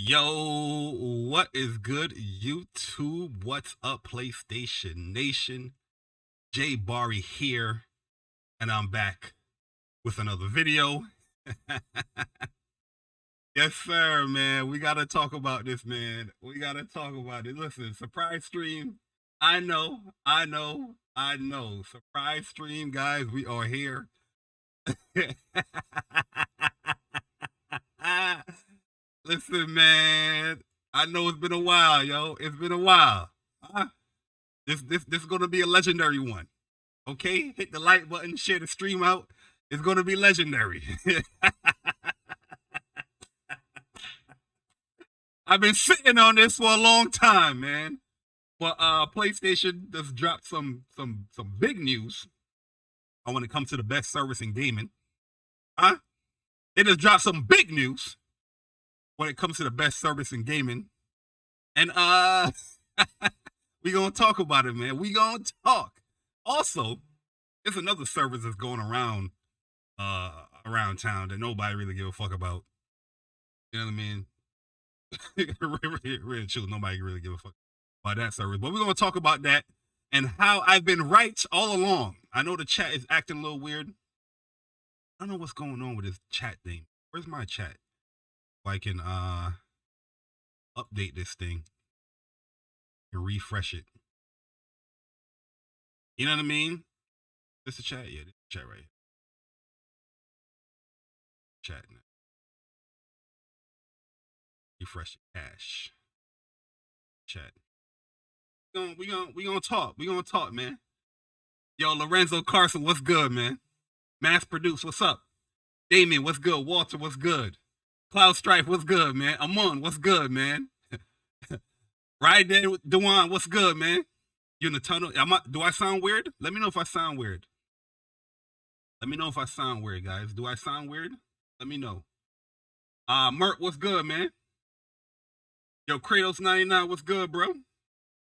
Yo, what is good, YouTube? What's up, PlayStation Nation? Jay Barry here, and I'm back with another video. Yes, sir, man. We gotta talk about this, man. We gotta talk about it. Listen, surprise stream. I know. Surprise stream, guys. We are here. Listen, man. I know it's been a while, yo. It's been a while. This is gonna be a legendary one. Okay? Hit the like button, share the stream out. It's gonna be legendary. I've been sitting on this for a long time, man. But PlayStation just dropped some big news when it comes to the best service in gaming. They just dropped some big news when it comes to the best service in gaming. And we gonna talk about it, man. We gonna talk. Also, there's another service that's going around town that nobody really give a fuck about. You know what I mean? Real chill. Nobody really give a fuck about that service. But we're gonna talk about that and how I've been right all along. I know the chat is acting a little weird. I don't know what's going on with this chat thing. Where's my chat? So I can update this thing and refresh it. You know what I mean? This is chat? Yeah, this is chat right here. Chat now. Refresh the cache. Chat. We gonna talk. We gonna talk, man. Yo, Lorenzo Carson, what's good, man? Mass Produce, what's up? Damien, what's good? Walter, what's good? Cloud Strife, what's good, man? Amon, what's good, man? Right there, Dewan, what's good, man? You in the tunnel? Do I sound weird? Let me know if I sound weird. Let me know if I sound weird, guys. Do I sound weird? Let me know. Mert, what's good, man? Yo, Kratos99, what's good, bro?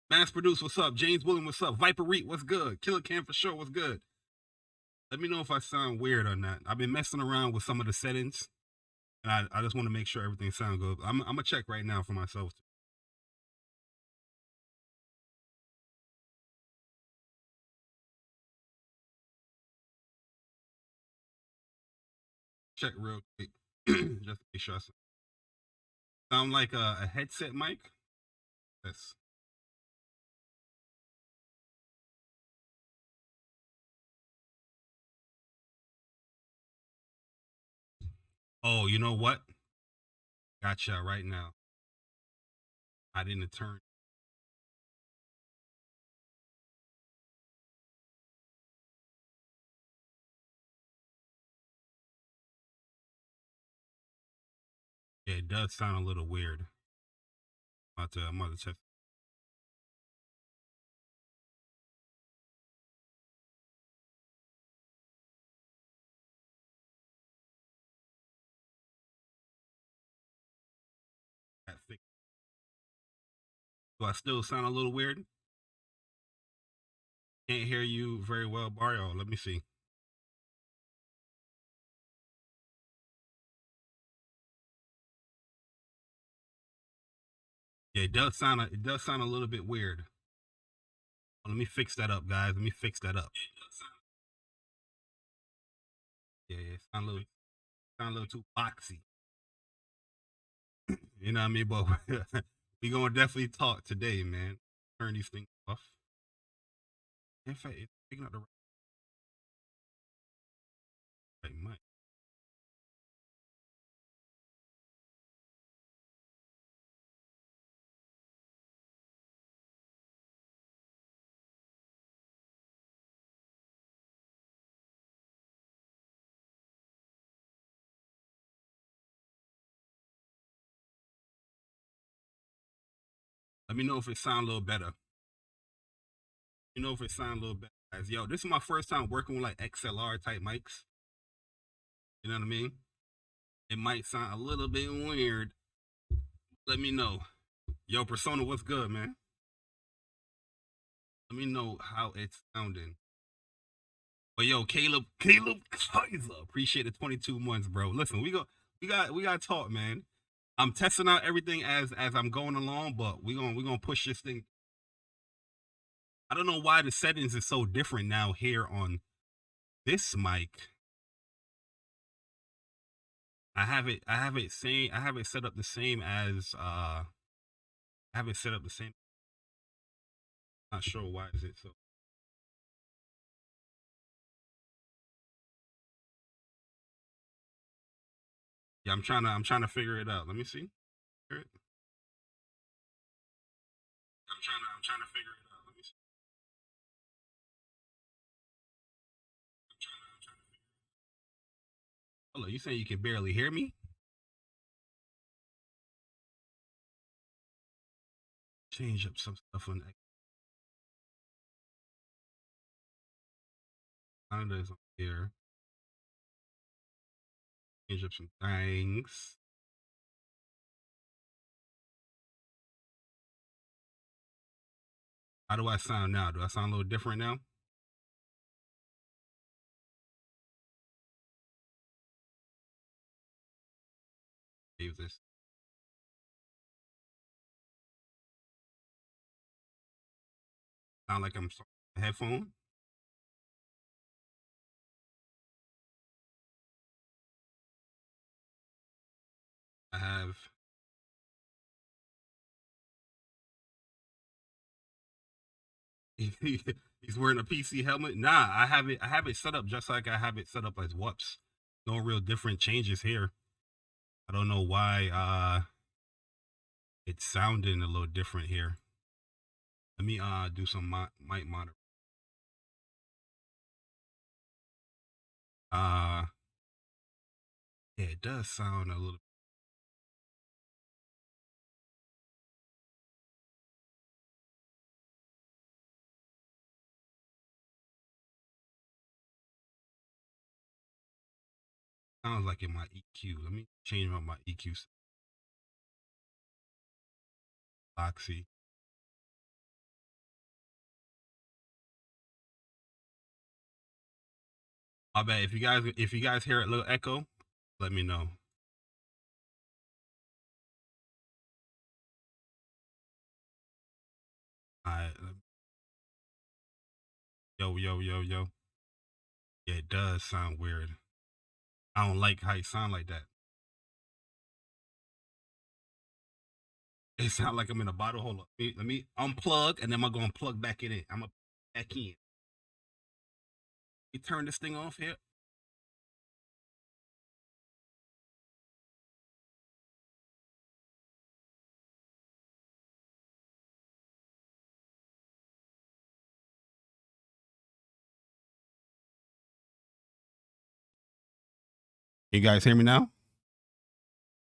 Mass Produce, what's up? James William, what's up? Viper Reet, what's good? Killer Cam for sure, what's good? Let me know if I sound weird or not. I've been messing around with some of the settings, and I just want to make sure everything sounds good. I'm going to check right now for myself. Check real quick, just to make sure I sound like a headset mic. Yes. Oh, you know what? Gotcha right now. I didn't turn. Yeah, it does sound a little weird. I'm about to check. Do I still sound a little weird? Can't hear you very well, Mario. Let me see. Yeah, it does sound a little bit weird. Let me fix that up, guys. Let me fix that up. Yeah, sound a little too boxy. You know what I mean? But we gonna definitely talk today, man. Turn these things off. In fact, it's picking up the right mic. Let me know if it sound a little better. You know if it sound a little better, guys. Yo, this is my first time working with like XLR type mics. You know what I mean? It might sound a little bit weird. Let me know. Yo, Persona, what's good, man? Let me know how it's sounding. But yo, Caleb Kaiser, appreciate the 22 months, bro. Listen, we got to talk, man. I'm testing out everything as I'm going along, but we're gonna push this thing. I don't know why the settings is so different now here on this mic. I have it set up the same as I have it set up the same. Not sure why is it so. Yeah, I'm trying to figure it out. Let me see. I'm trying to figure it out. Let me see. I'm trying to figure it out. Hold on, you saying you can barely hear me? Change up some stuff on Canada's on here. Change up some things. How do I sound now? Do I sound a little different now? Save this. Sound like I'm a headphone? I have. He's wearing a PC helmet. Nah, I have it set up just like I have it set up as WUPS. No real different changes here. I don't know why it's sounding a little different here. Let me do some mic monitor. Yeah, it does sound a little. Sounds like in my EQ. Let me change my EQ. Oxy. I bet if you guys hear a little echo, let me know. Alright. Yo. Yeah, it does sound weird. I don't like how you sound like that. It sounds like I'm in a bottle. Hold up. Let me unplug and then I'm gonna plug back in it. I'm gonna back in. You turn this thing off here. You guys hear me now?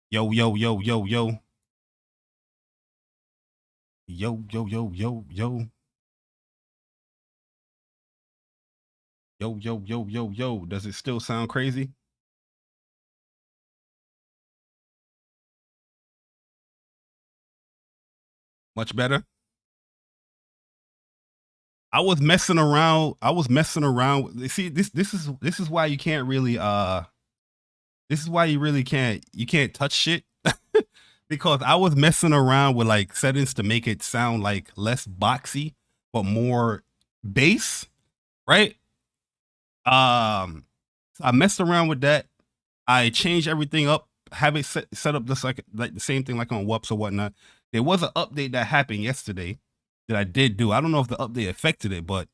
Yo. Yo. Yo. Yo. Does it still sound crazy? Much better? I was messing around. See, this is why you can't really this is why you really can't touch shit. Because I was messing around with like settings to make it sound like less boxy but more bass, right? So I messed around with that. I changed everything up, have it set up just like the same thing like on WUPS or whatnot. There was an update that happened yesterday that I did do. I don't know if the update affected it, but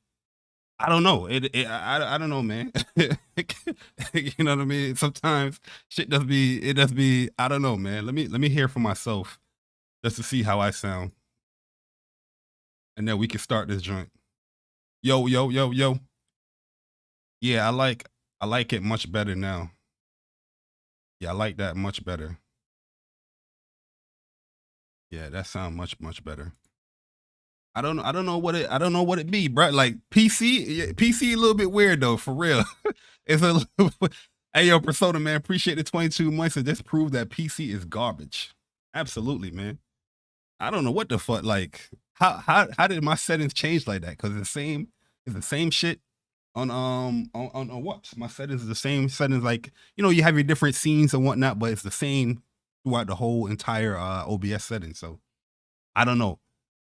I don't know. I don't know, man. You know what I mean? Sometimes shit does be I don't know, man. Let me hear for myself just to see how I sound. And then we can start this joint. Yo. Yeah, I like it much better now. Yeah, I like that much better. Yeah, that sound much better. I don't know what it be, bro. Like PC a little bit weird though, for real. It's a little, hey yo, Persona man, appreciate the 22 months and just prove that PC is garbage. Absolutely, man. I don't know what the fuck. Like, how did my settings change like that? Because it's the same shit on WUPS. My settings is the same settings. Like, you know, you have your different scenes and whatnot, but it's the same throughout the whole entire OBS setting. So I don't know.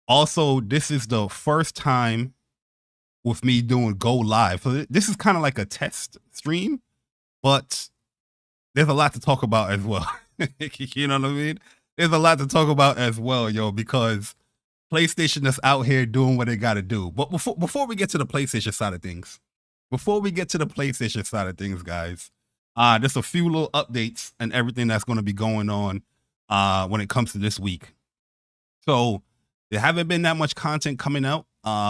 Also, this is the first time with me doing go live. So this is kind of like a test stream, but there's a lot to talk about as well. You know what I mean? There's a lot to talk about as well, yo, because PlayStation is out here doing what they got to do. But before we get to the PlayStation side of things, guys, there's a few little updates and everything that's going to be going on when it comes to this week. So there haven't been that much content coming out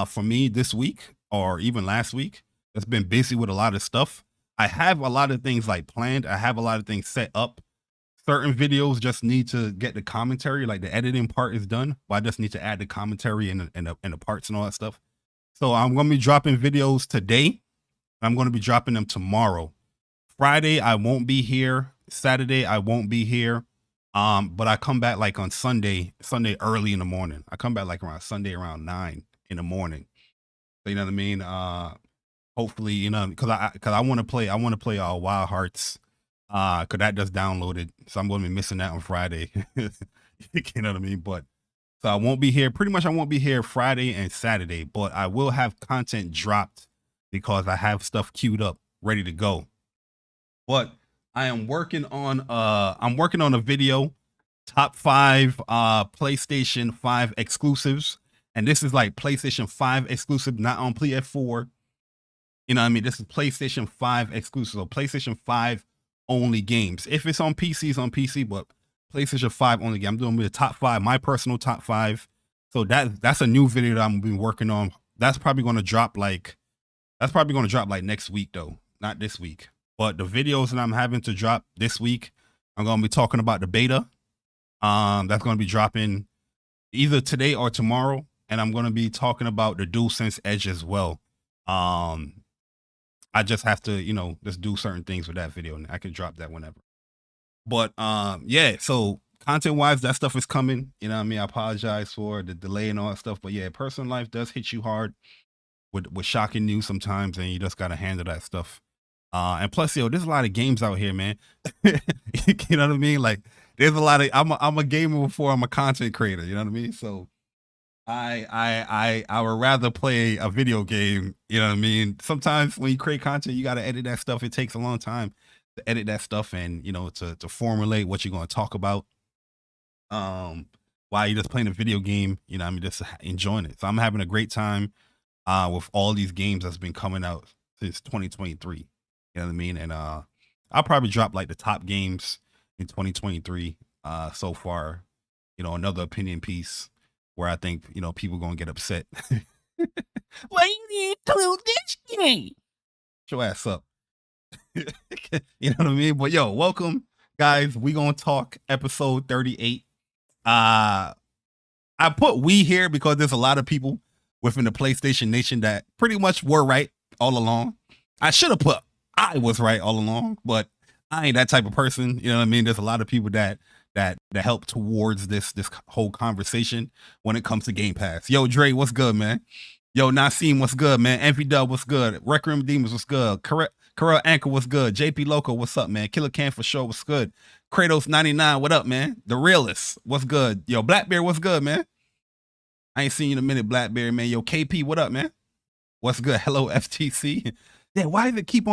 for me this week or even last week. It's been busy with a lot of stuff. I have a lot of things like planned. I have a lot of things set up. Certain videos just need to get the commentary, like the editing part is done, but I just need to add the commentary and the parts and all that stuff. So I'm going to be dropping videos today. I'm going to be dropping them tomorrow. Friday, I won't be here. Saturday, I won't be here. But I come back like on Sunday early in the morning. I come back like around Sunday around 9 in the morning. So, you know what I mean? Hopefully, you know, cause I want to play Wild Hearts. Cause that just downloaded. So I'm going to be missing that on Friday. You know what I mean? But so I won't be here. Pretty much I won't be here Friday and Saturday, but I will have content dropped because I have stuff queued up, ready to go. But I am working on a video, top 5 PlayStation 5 exclusives. And this is like PlayStation 5 exclusive, not on PS4. You know what I mean? This is PlayStation 5 exclusive, so PlayStation 5 only games. If it's on PC, it's on PC, but PlayStation 5 only game. I'm doing the top 5, my personal top 5. So that's a new video that I'm gonna be working on. That's probably gonna drop like next week though, not this week. But the videos that I'm having to drop this week, I'm gonna be talking about the beta. That's gonna be dropping either today or tomorrow, and I'm gonna be talking about the DualSense Edge as well. I just have to, you know, just do certain things with that video and I can drop that whenever. But yeah, so content wise, that stuff is coming. You know what I mean? I apologize for the delay and all that stuff. But yeah, personal life does hit you hard with shocking news sometimes, and you just gotta handle that stuff. And plus, yo, there's a lot of games out here, man. You know what I mean? Like there's a lot of I'm a gamer before I'm a content creator, you know what I mean? So I would rather play a video game, you know what I mean? Sometimes when you create content, you got to edit that stuff. It takes a long time to edit that stuff and, you know, to formulate what you're going to talk about. While you're just playing a video game, you know what I mean, just enjoying it. So I'm having a great time with all these games that's been coming out since 2023. You know what I mean? And I'll probably drop like the top games in 2023 so far. You know, another opinion piece where I think, you know, people gonna get upset. Why you include this game? Shut your ass up. You know what I mean? But yo, welcome guys. We gonna talk episode 38. I put we here because there's a lot of people within the PlayStation Nation that pretty much were right all along. I should have put I was right all along, but I ain't that type of person. You know what I mean? There's a lot of people that help towards this whole conversation when it comes to Game Pass. Yo, Dre, what's good, man? Yo, Nasim, what's good, man? Envy Dub, what's good? Requiem Demons, what's good? Corel Anchor, what's good? JP Loco, what's up, man? Killer Can for sure, what's good? Kratos 99, what up, man? The Realist, what's good? Yo, Blackbeard, what's good, man? I ain't seen you in a minute, Blackbeard, man. Yo, KP, what up, man? What's good? Hello, FTC. Yeah, why does it keep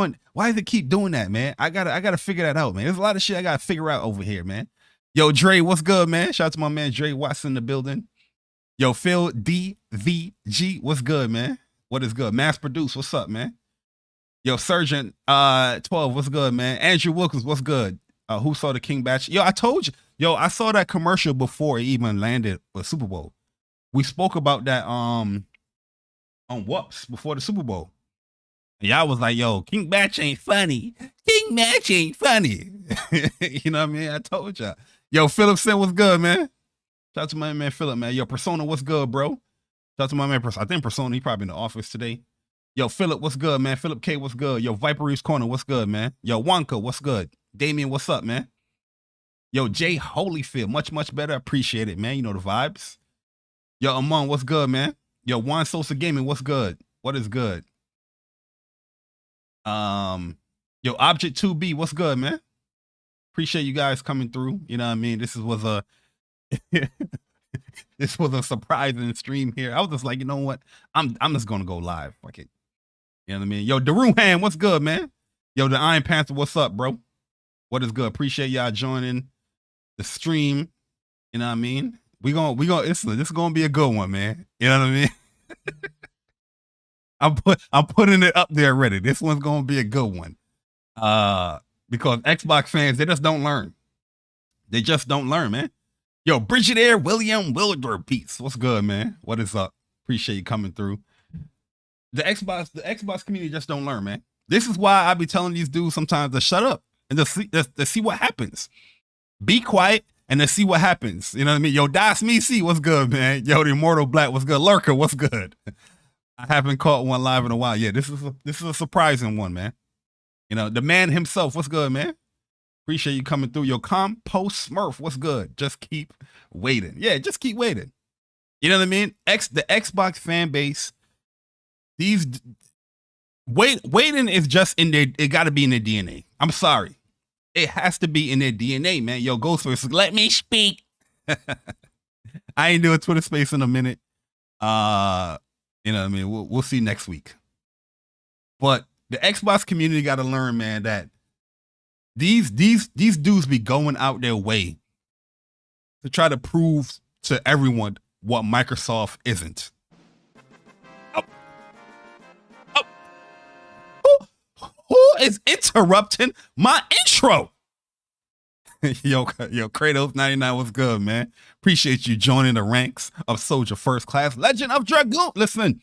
doing that, man? I gotta figure that out, man. There's a lot of shit I gotta figure out over here, man. Yo, Dre, what's good, man? Shout out to my man Dre Watson in the building. Yo, Phil DVG, what's good, man? What is good? Mass Produce, what's up, man? Yo, Sergeant 12, what's good, man? Andrew Wilkins, what's good? Who saw the King Batch? Yo, I told you. Yo, I saw that commercial before it even landed with Super Bowl. We spoke about that on WUPS before the Super Bowl. And y'all was like, yo, King Batch ain't funny. King Batch ain't funny. You know what I mean? I told y'all. Yo, Philip said, what's good, man? Shout out to my man Philip, man. Yo, Persona, what's good, bro? Shout out to my man Persona. I think Persona, he probably in the office today. Yo, Philip, what's good, man? Philip K, what's good? Yo, Viper's Corner, what's good, man? Yo, Wonka, what's good? Damien, what's up, man? Yo, Jay Holyfield, much better. Appreciate it, man. You know the vibes. Yo, Amon, what's good, man? Yo, Juan Sosa Gaming, what's good? What is good? Yo, Object 2B, what's good, man? Appreciate you guys coming through. You know what I mean? This was a this was a surprising stream here. I was just like, you know what? I'm just gonna go live. Fuck it. You know what I mean? Yo, Daruhan, what's good, man? Yo, the Iron Panther, what's up, bro? What is good? Appreciate y'all joining the stream. You know what I mean? We gonna this is gonna be a good one, man. You know what I mean? I'm putting it up there already. This one's gonna be a good one. Because Xbox fans, they just don't learn. They just don't learn, man. Yo, Brigadier William Wilder Peace. What's good, man? What is up? Appreciate you coming through. The Xbox community just don't learn, man. This is why I be telling these dudes sometimes to shut up and to see what happens. Be quiet and to see what happens. You know what I mean? Yo, Das Me See, what's good, man? Yo, the Immortal Black, what's good? Lurker, what's good? I haven't caught one live in a while. Yeah, this is a surprising one, man. You know, the man himself, what's good, man? Appreciate you coming through. Your Compost Smurf, what's good? Just keep waiting. Yeah, just keep waiting. You know what I mean? The Xbox fan base, waiting is just in their, it got to be in their DNA. I'm sorry. It has to be in their DNA, man. Yo, Ghostface, let me speak. I ain't doing Twitter space in a minute. You know what I mean? We'll see next week. But the Xbox community got to learn, man, that these dudes be going out their way to try to prove to everyone what Microsoft isn't. Who is interrupting my intro? yo, Kratos 99, what's good, man? Appreciate you joining the ranks of Soldier First Class, Legend of Dragoon. Listen,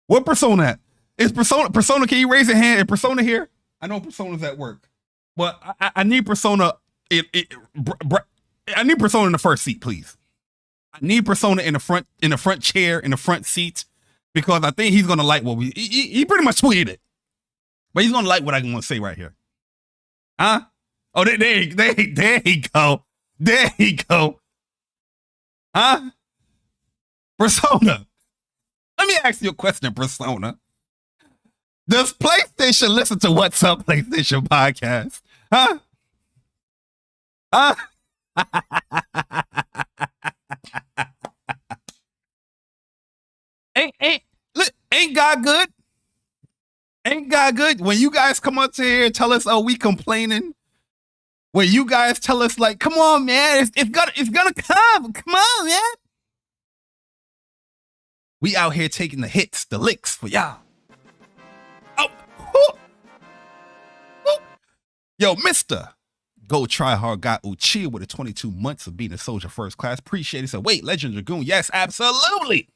what Persona at? Is Persona, can you raise your hand? Is Persona here? I know Persona's at work, but I need Persona. I need Persona in the first seat, please. I need Persona in the front chair, in the front seat, because I think he's gonna like what he pretty much tweeted it, but he's gonna like what I want to say right here. Huh? Oh, there you go. There you go. Huh? Persona. Let me ask you a question, Persona. Does PlayStation listen to What's Up PlayStation podcast? Huh? Huh? Ain't God good? Ain't God good? When you guys come up to here and tell us, oh, we complaining. When you guys tell us, like, come on, man, it's gonna come. Come on, man. We out here taking the hits, the licks for y'all. Yo, Mr. Go Try Hard got Uchiha with the 22 months of being a Soldier First Class. Appreciate it. So wait, Legend Dragoon. Yes, absolutely.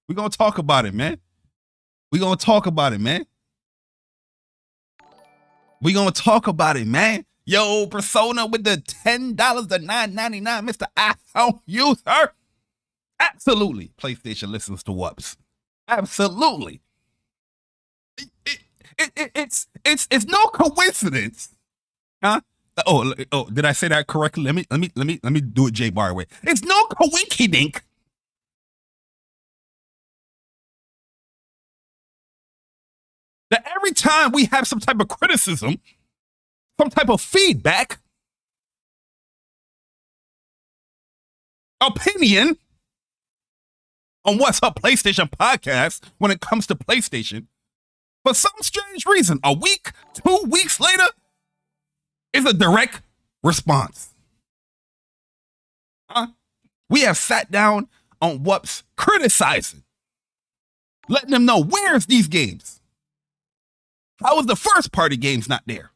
We're going to talk about it, man. We're going to talk about it, man. We're going to talk about it, man. Yo, Persona with the $10 to $9.99, Mr. iPhone user. Absolutely. PlayStation listens to WUPS. Absolutely. It's no coincidence. Huh? Oh, did I say that correctly? Let me do it J Bar way. It's no coinky-dink that every time we have some type of criticism, some type of feedback, opinion on What's Up PlayStation podcast when it comes to PlayStation, for some strange reason, a week, 2 weeks later, is a direct response. We have sat down on WUPS criticizing, letting them know, where's these games? How is the first party games not there?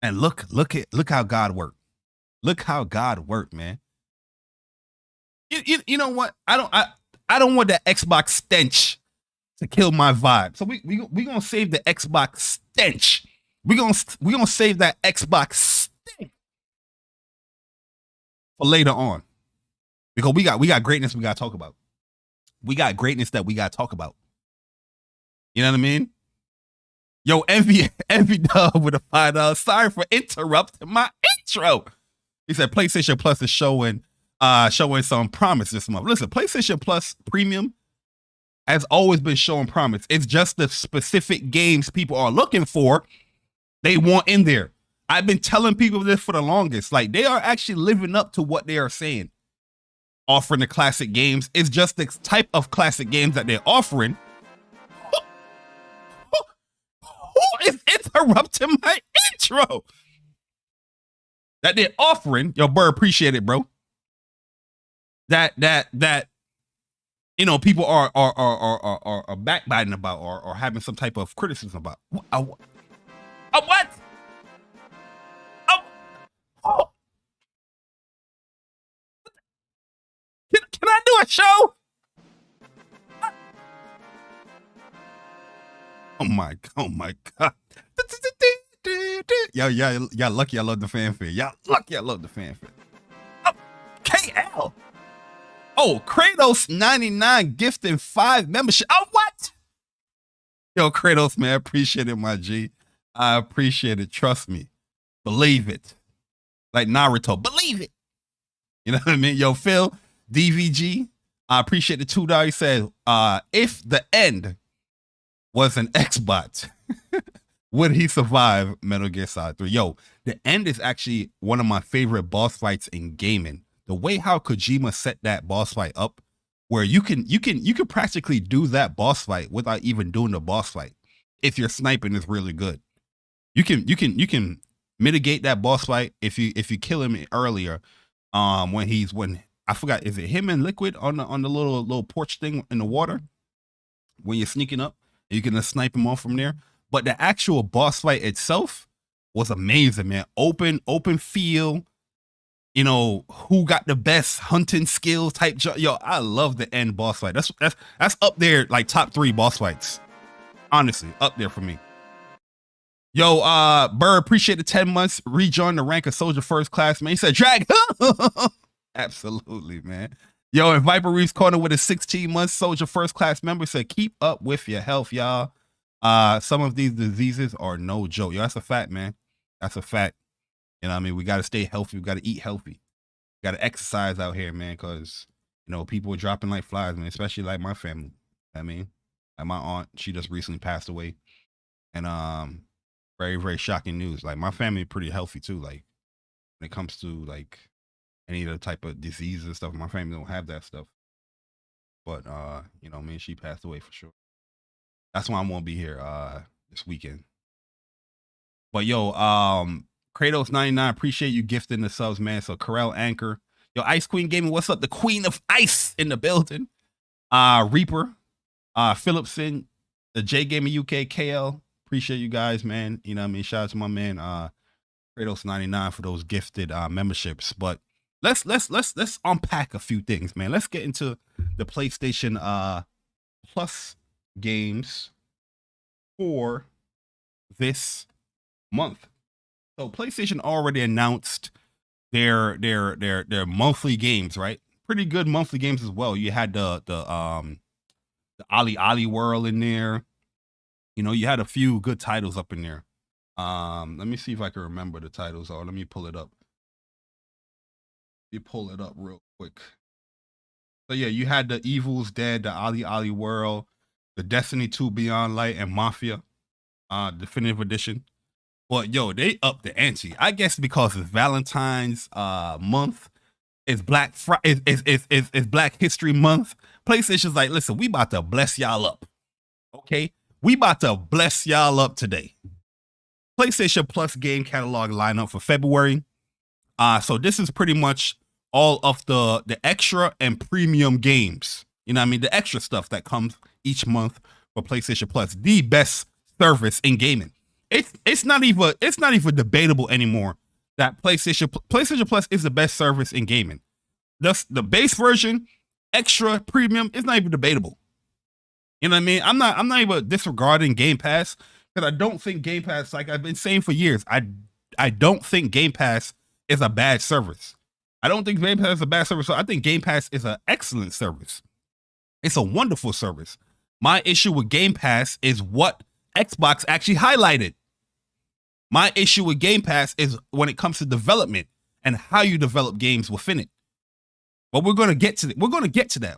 And look how God worked. Look how God worked, man. You know what? I don't want that Xbox stench to kill my vibe. So we gonna save the Xbox stench. We gonna save that Xbox stench for later on, because we got greatness we gotta talk about. We got greatness that we gotta talk about. You know what I mean? Yo, Envy Dub with a $5. Sorry for interrupting my intro. He said PlayStation Plus is showing some promise this month. Listen, PlayStation Plus Premium has always been showing promise. It's just the specific games people are looking for, they want in there. I've been telling people this for the longest. Like, they are actually living up to what they are saying. Offering the classic games. It's just the type of classic games that they're offering. Who is interrupting my intro? That they're offering. Yo, Burr, appreciate it, bro. That you know, people are backbiting about or having some type of criticism about. What? Oh. Can I do a show? Oh my God. Y'all lucky I love the fanfare. Y'all lucky I love the fanfare. Oh, KL. Oh, Kratos 99 gifting 5 membership. Oh, what? Yo, Kratos, man, appreciate it, my G. I appreciate it. Trust me. Believe it. Like Naruto. Believe it. You know what I mean? Yo, Phil, DVG, I appreciate the $2. He said, if the end was an Xbox, would he survive Metal Gear Solid 3? Yo, the end is actually one of my favorite boss fights in gaming. The way how Kojima set that boss fight up, where you can practically do that boss fight without even doing the boss fight. If your sniping is really good, you can mitigate that boss fight if you kill him earlier. When I forgot, is it him and Liquid on the little porch thing in the water when you're sneaking up? You can just snipe him off from there. But the actual boss fight itself was amazing, man. Open field. You know, who got the best hunting skills type. Yo, I love the end boss fight. That's up there, like top 3 boss fights. Honestly, up there for me. Yo, Burr, appreciate the 10 months. Rejoin the rank of Soldier First Class, man. He said, drag. Absolutely, man. Yo, and Viper Reeves Corner with a 16 months Soldier First Class member said, keep up with your health, y'all. Some of these diseases are no joke. Yo, that's a fact, man. That's a fact. You know what I mean? We got to stay healthy. We got to eat healthy. We got to exercise out here, man, because, you know, people are dropping like flies, man, especially like my family. I mean, like my aunt, she just recently passed away. And very, very shocking news. Like, my family pretty healthy, too. Like, when it comes to, like, any of the type of diseases and stuff, my family don't have that stuff. But, you know, she passed away for sure. That's why I won't be here this weekend. But, yo, Kratos 99, appreciate you gifting the subs, man. So Corel Anchor, yo, Ice Queen Gaming, what's up? The Queen of Ice in the building. Reaper, Phillipson, the J Gamer UK, KL, appreciate you guys, man. You know what I mean? Shout out to my man Kratos 99 for those gifted memberships. But let's unpack a few things, man. Let's get into the PlayStation Plus games for this month. So PlayStation already announced their monthly games, right? Pretty good monthly games as well. You had the Ali World in there. You know, you had a few good titles up in there. Let me see if I can remember the titles. Or let me pull it up. Let me pull it up real quick. So yeah, you had the Evil's Dead, the Ali World, the Destiny 2 Beyond Light, and Mafia Definitive Edition. But yo, they upped the ante. I guess because it's Valentine's month, it's Black Friday, it's Black History Month. PlayStation's like, listen, we about to bless y'all up. Okay? We about to bless y'all up today. PlayStation Plus game catalog lineup for February. So this is pretty much all of the extra and premium games. You know what I mean? The extra stuff that comes each month for PlayStation Plus. The best service in gaming. It's not even debatable anymore that PlayStation Plus is the best service in gaming. Just the base version, extra, premium, it's not even debatable. You know what I mean? I'm not even disregarding Game Pass, because I don't think Game Pass, like I've been saying for years, I don't think Game Pass is a bad service. I don't think Game Pass is a bad service. So I think Game Pass is an excellent service. It's a wonderful service. My issue with Game Pass is what Xbox actually highlighted. My issue with Game Pass is when it comes to development and how you develop games within it. But we're gonna get to that. We're gonna get to that.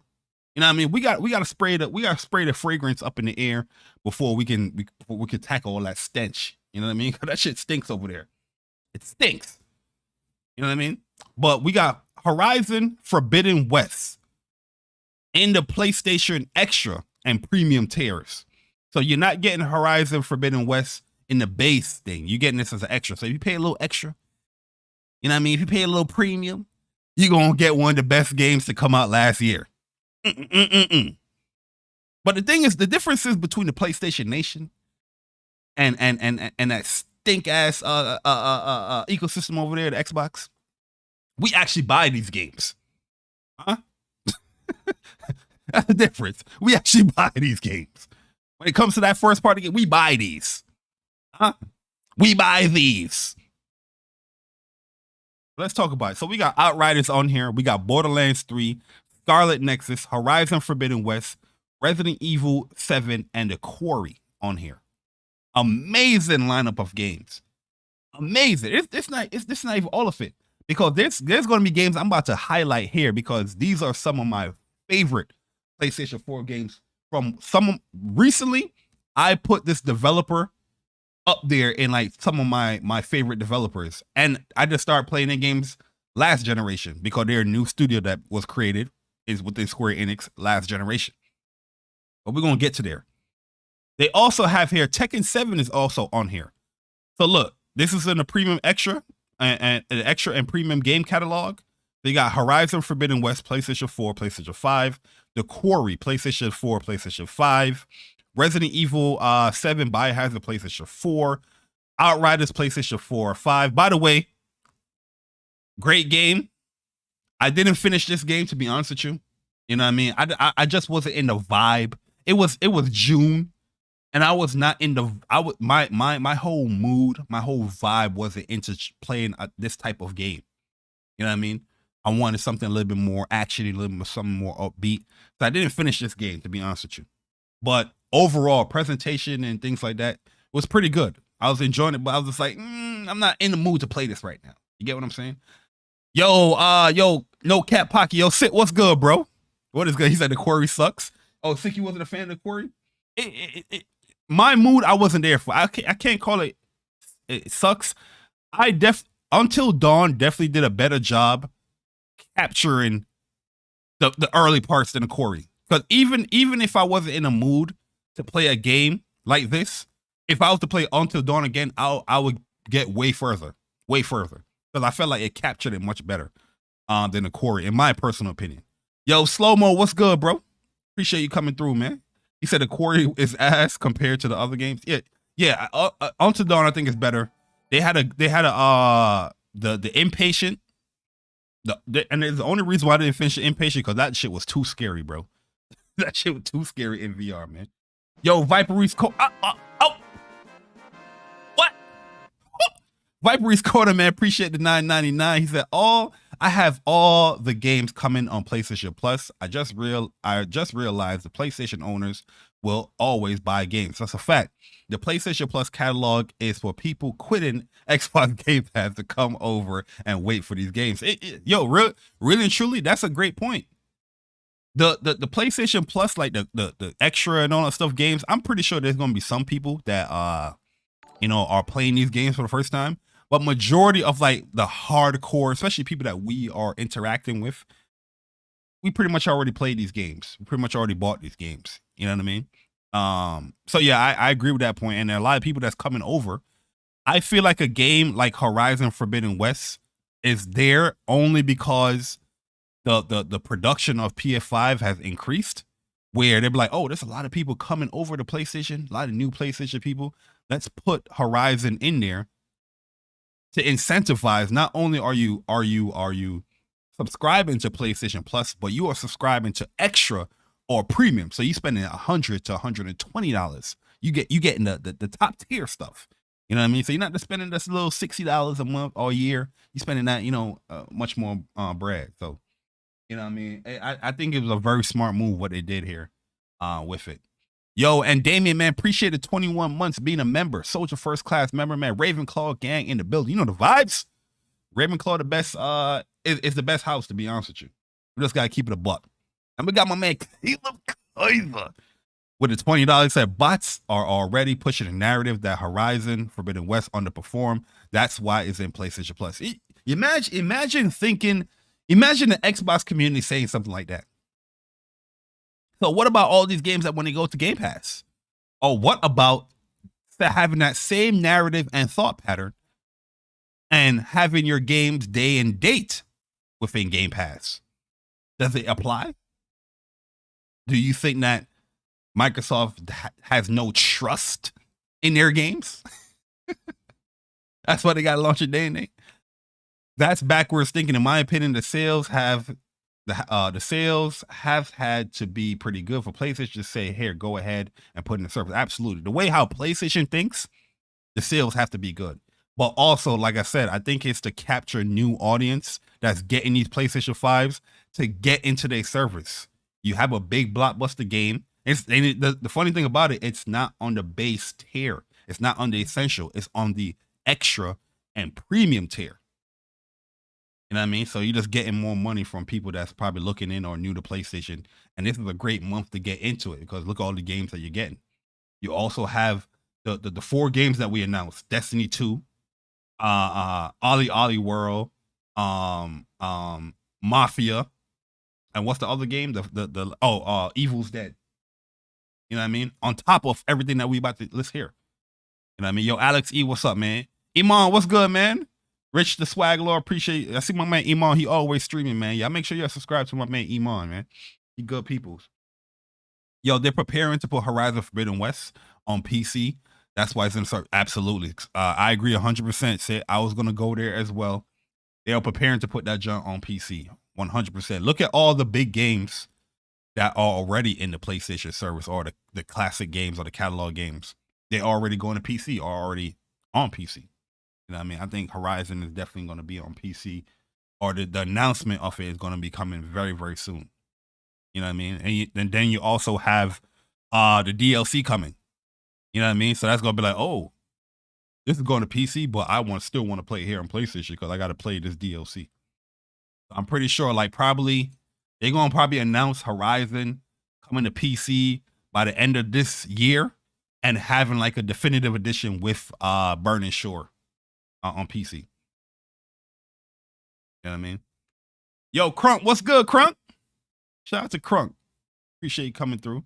You know what I mean? We gotta spray the fragrance up in the air before we can tackle all that stench. You know what I mean? That shit stinks over there. It stinks. You know what I mean? But we got Horizon Forbidden West in the PlayStation Extra and Premium tiers. So you're not getting Horizon Forbidden West in the base thing. You're getting this as an extra. So if you pay a little extra, you know what I mean? If you pay a little premium, you're going to get one of the best games to come out last year. But the thing is, the differences between the PlayStation Nation and that stink ass ecosystem over there, the Xbox, we actually buy these games. Huh? That's the difference. We actually buy these games. When it comes to that first party game, we buy these. Huh? We buy these. Let's talk about it. So we got Outriders on here. We got Borderlands 3, Scarlet Nexus, Horizon Forbidden West, Resident Evil 7, and The Quarry on here. Amazing lineup of games. Amazing. It's not even all of it, because there's going to be games I'm about to highlight here, because these are some of my favorite PlayStation 4 games from some recently. I put this developer up there in like some of my favorite developers, and I just started playing their games last generation because they're a new studio that was created is within Square Enix last generation. But we're gonna get to there. They also have here Tekken 7 is also on here. So look, this is in the premium extra and an extra and premium game catalog. They got Horizon Forbidden West, PlayStation 4, PlayStation 5, The Quarry, PlayStation 4, PlayStation 5, Resident Evil 7 Biohazard, PlayStation 4, Outriders, PlayStation 4 or 5. By the way, great game. I didn't finish this game, to be honest with you. You know what I mean? I just wasn't in the vibe. It was June, and I was not in the. My whole mood, my whole vibe wasn't into playing this type of game. You know what I mean? I wanted something a little bit more actiony, a little bit something more upbeat. So I didn't finish this game, to be honest with you. But overall, presentation and things like that was pretty good. I was enjoying it, but I was just like, I'm not in the mood to play this right now. You get what I'm saying? Yo, no Cat Pocky. Yo, Sit, what's good, bro? What is good? He said The Quarry sucks. Oh, Sick, you wasn't a fan of The Quarry? My mood, I wasn't there for. I can't call it sucks. Until Dawn definitely did a better job capturing the early parts than The Quarry. Because even if I wasn't in a mood to play a game like this, if I was to play Until Dawn again, I would get way further. Because I felt like it captured it much better than The Quarry, in my personal opinion. Yo, Slow-Mo, what's good, bro? Appreciate you coming through, man. He said The Quarry is ass compared to the other games. Yeah. Until Dawn, I think is better. They had the Impatient. And the only reason why I didn't finish the Impatient, because that shit was too scary, bro. That shit was too scary in VR, man. Yo, Vipery's what? Vipery's Quarter, man. Appreciate the $9.99. He said, I have all the games coming on PlayStation Plus. I just realized the PlayStation owners will always buy games. That's a fact. The PlayStation Plus catalog is for people quitting Xbox Game Pass to come over and wait for these games. Really and truly, that's a great point. The PlayStation Plus, like the extra and all that stuff games, I'm pretty sure there's gonna be some people that are playing these games for the first time. But majority of like the hardcore, especially people that we are interacting with, we pretty much already played these games. We pretty much already bought these games. You know what I mean? So yeah, I agree with that point. And there are a lot of people that's coming over. I feel like a game like Horizon Forbidden West is there only because the production of PS5 has increased, where they're like, oh, there's a lot of people coming over to PlayStation, a lot of new PlayStation people. Let's put Horizon in there to incentivize. Not only are you subscribing to PlayStation Plus, but you are subscribing to Extra or Premium. So you spending $100 to $120. You getting the top tier stuff. You know what I mean? So you're not just spending this little $60 a month or a year. You're spending that, much more bread. So, you know what I mean? I think it was a very smart move what they did here with it. Yo, and Damien, man, appreciate the 21 months being a member. Soldier First Class member, man. Ravenclaw gang in the building. You know the vibes. Ravenclaw, the best, is the best house, to be honest with you. We just got to keep it a buck. And we got my man, Caleb Kaiser. With the $20, said bots are already pushing a narrative that Horizon Forbidden West underperformed. That's why it's in PlayStation Plus. Imagine the Xbox community saying something like that. So what about all these games that when they go to Game Pass? Or what about having that same narrative and thought pattern and having your games day and date within Game Pass? Does it apply? Do you think that Microsoft has no trust in their games? That's why they got to launch it day and date. That's backwards thinking. In my opinion, the sales have had to be pretty good for PlayStation to say, here, go ahead and put in the service. Absolutely. The way how PlayStation thinks, the sales have to be good. But also, like I said, I think it's to capture new audience that's getting these PlayStation 5s to get into their service. You have a big blockbuster game. The funny thing about it, it's not on the base tier. It's not on the essential. It's on the extra and premium tier. You know what I mean? So you're just getting more money from people that's probably looking in or new to PlayStation. And this is a great month to get into it because look at all the games that you're getting. You also have the 4 games that we announced: Destiny 2, Ollie World, Mafia, and what's the other game? Evil's Dead. You know what I mean? On top of everything that we about to list here. You know what I mean? Yo, Alex E, what's up, man? Iman, what's good, man? Rich the Swag Lord, appreciate it. I see my man Iman, he always streaming, man. Y'all make sure y'all subscribe to my man Iman, man. He good peoples. Yo, they're preparing to put Horizon Forbidden West on PC. That's why it's in the absolutely. I agree 100%. Said I was gonna go there as well. They are preparing to put that junk on PC 100%. Look at all the big games that are already in the PlayStation service, or the classic games or the catalog games. They're already going to PC, or already on PC. You know what I mean? I think Horizon is definitely going to be on PC, or the announcement of it is going to be coming very, very soon. You know what I mean? And then you also have the DLC coming. You know what I mean? So that's going to be like, oh, this is going to PC, but I still want to play it here on PlayStation because I got to play this DLC. I'm pretty sure they're going to probably announce Horizon coming to PC by the end of this year and having like a definitive edition with Burning Shore on PC. You know what I mean? Yo, Crunk, what's good, Crunk? Shout out to Crunk. Appreciate you coming through.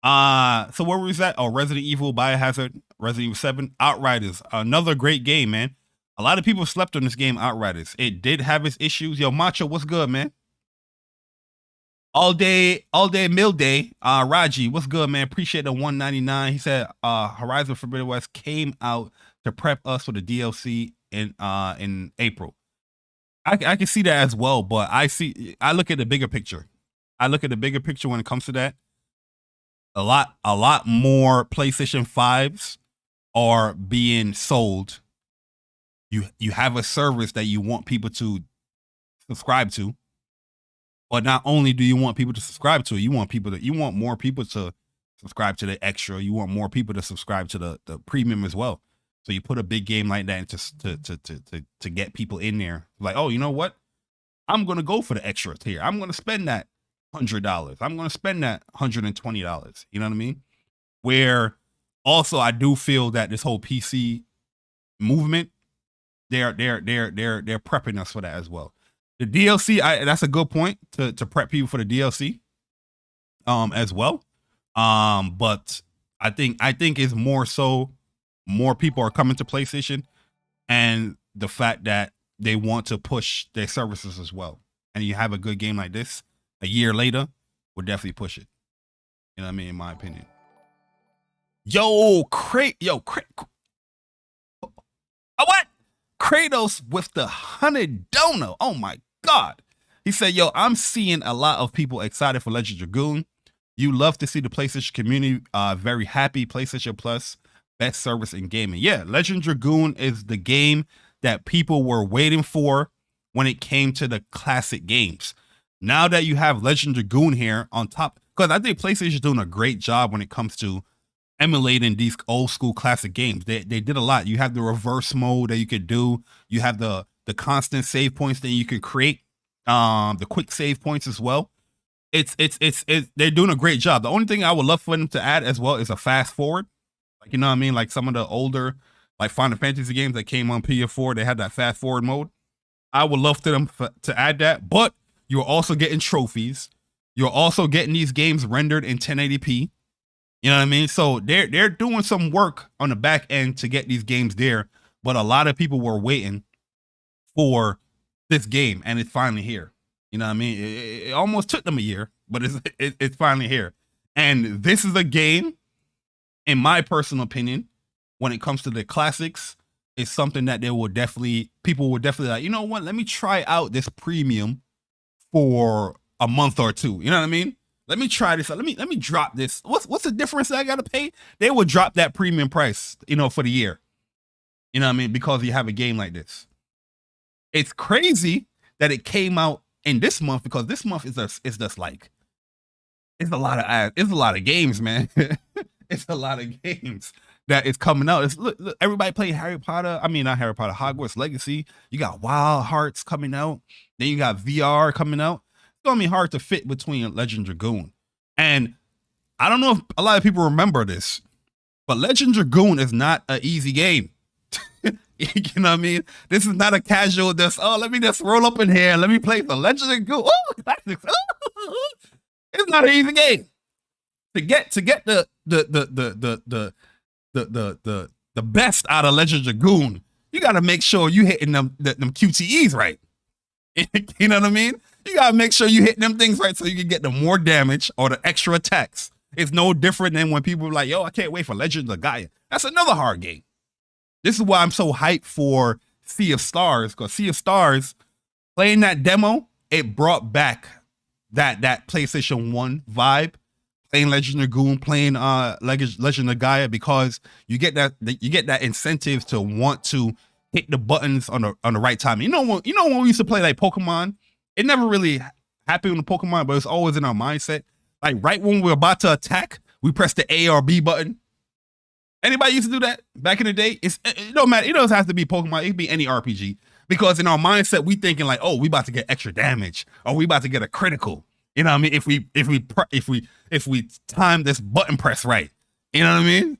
So where was that? Oh, Resident Evil, Biohazard, Resident Evil 7, Outriders. Another great game, man. A lot of people slept on this game, Outriders. It did have its issues. Yo, Macho, what's good, man? All day, mill day. Raji, what's good, man? Appreciate the $1.99. He said Horizon Forbidden West came out to prep us for the DLC in April. I can see that as well, but I look at the bigger picture. I look at the bigger picture when it comes to that. A lot more PlayStation 5s are being sold. You have a service that you want people to subscribe to. But not only do you want people to subscribe to it, you want more people to subscribe to the extra. You want more people to subscribe to the premium as well. So you put a big game like that to get people in there. Like, oh, you know what? I'm gonna go for the extra tier. I'm gonna spend that $100. I'm gonna spend that $120. You know what I mean? Where also I do feel that this whole PC movement, they're prepping us for that as well. The DLC, that's a good point to prep people for the DLC, as well. But I think it's more so more people are coming to PlayStation, and the fact that they want to push their services as well. And you have a good game like this, a year later, will definitely push it. You know what I mean? In my opinion. What? Kratos with the $100. Oh my God. He said, yo, I'm seeing a lot of people excited for Legend Dragoon. You love to see the PlayStation community very happy. PlayStation Plus, best service in gaming. Yeah, Legend Dragoon is the game that people were waiting for when it came to the classic games. Now that you have Legend Dragoon here on top, because I think PlayStation is doing a great job when it comes to emulating these old school classic games. They did a lot. You have the reverse mode that you could do. You have the constant save points that you can create, the quick save points as well. it's they're doing a great job. The only thing I would love for them to add as well is a fast forward. Like, you know what I mean? Like some of the older like Final Fantasy games that came on PS4, they had that fast forward mode. I would love to them to add that, but you're also getting trophies. You're also getting these games rendered in 1080p. You know what I mean? So they're doing some work on the back end to get these games there, but a lot of people were waiting for this game, and it's finally here. You know what I mean? It almost took them a year, but it's finally here. And this is a game, in my personal opinion, when it comes to the classics, it's something that people will definitely like, you know what? Let me try out this premium for a month or two. You know what I mean? Let me try this. Let me drop this. What's the difference that I gotta pay? They would drop that premium price, you know, for the year. You know what I mean? Because you have a game like this. It's crazy that it came out in this month, because this month is just like it's a lot of games, man. It's a lot of games that is coming out. Look, everybody playing Harry Potter. I mean, not Harry Potter, Hogwarts Legacy. You got Wild Hearts coming out. Then you got VR coming out. It's gonna be hard to fit between Legend Dragoon. And I don't know if a lot of people remember this, but Legend Dragoon is not an easy game. You know what I mean? This is not a casual let me just roll up in here. Let me play the Legend Dragoon. Oh, classics. It's not an easy game. To get the best out of Legend Dragoon, you got to make sure you hitting them QTEs right. You know what I mean? You got to make sure you hitting them things right so you can get the more damage or the extra attacks. It's no different than when people are like, yo, I can't wait for Legend of Gaia. That's another hard game. This is why I'm so hyped for Sea of Stars, because Sea of Stars, playing that demo, it brought back that PlayStation 1 vibe. Playing Legend of Dragoon, playing Legend of Gaia, because you get that incentive to want to hit the buttons on the right time. You know when we used to play like Pokemon, it never really happened with Pokemon, but it's always in our mindset. Like right when we're about to attack, we press the A or B button. Anybody used to do that back in the day? It don't matter. It doesn't have to be Pokemon. It could be any RPG, because in our mindset we thinking like, oh, we about to get extra damage, or we about to get a critical. You know what I mean? If we time this button press right, you know what I mean?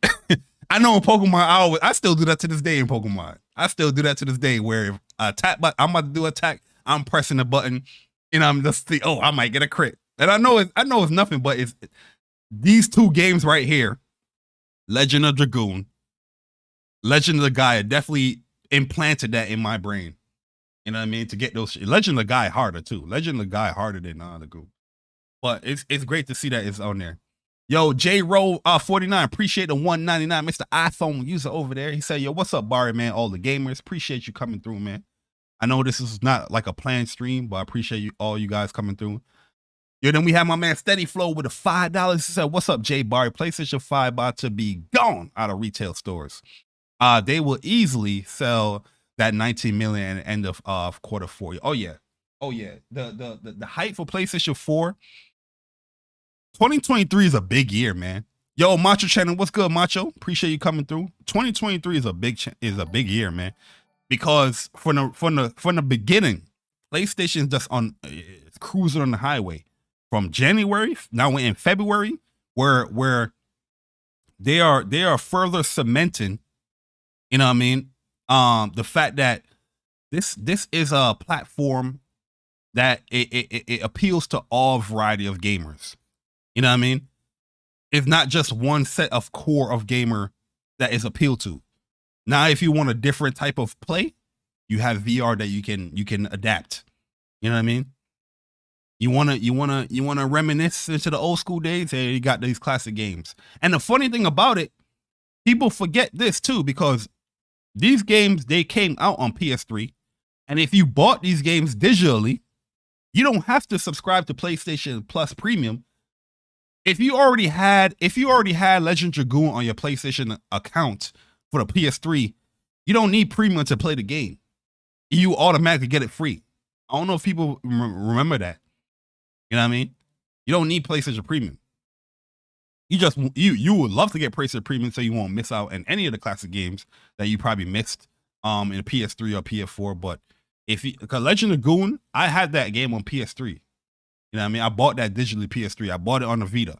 I know in Pokemon, I still do that to this day in Pokemon. I still do that to this day, where if I'm about to do attack, I'm pressing the button, and I'm just I might get a crit. And I know it's nothing, but it's these two games right here, Legend of Dragoon, Legend of Gaia, definitely implanted that in my brain. You know what I mean? To get those Legend of Gaia harder too. Legend of Gaia harder than Dragoon. But it's great to see that it's on there. Yo, J Roll 49, appreciate the 199, Mr. iPhone user over there. He said, yo, what's up, Barry, man? All the gamers, appreciate you coming through, man. I know this is not like a planned stream, but I appreciate all you guys coming through. Yo, then we have my man Steady Flow with the $5. He said, what's up, J Barry? PlayStation 5 about to be gone out of retail stores. They will easily sell that 19 million at the end of Q4. Oh yeah. The hype for PlayStation 4. 2023 is a big year, man. Yo, Macho Channel, what's good, Macho? Appreciate you coming through. 2023 is a big year, man. Because from the beginning, PlayStation is just it's cruising on the highway. From January, now we're in February, where they are further cementing, you know what I mean? The fact that this is a platform that it appeals to all variety of gamers. You know what I mean? It's not just one set of core of gamer that is appealed to. Now, if you want a different type of play, you have VR that you can adapt. You know what I mean? You wanna reminisce into the old school days? Hey, you got these classic games. And the funny thing about it, people forget this too, because these games, they came out on PS3, and if you bought these games digitally, you don't have to subscribe to PlayStation Plus Premium. If you already had Legend Dragoon on your PlayStation account for the PS3, you don't need premium to play the game. You automatically get it free. I don't know if people remember that. You know what I mean? You don't need PlayStation Premium. You would love to get PlayStation Premium so you won't miss out on any of the classic games that you probably missed in a PS3 or PS4. But because Legend of Dragoon, I had that game on PS3. You know what I mean? I bought that digitally PS3. I bought it on the Vita. You know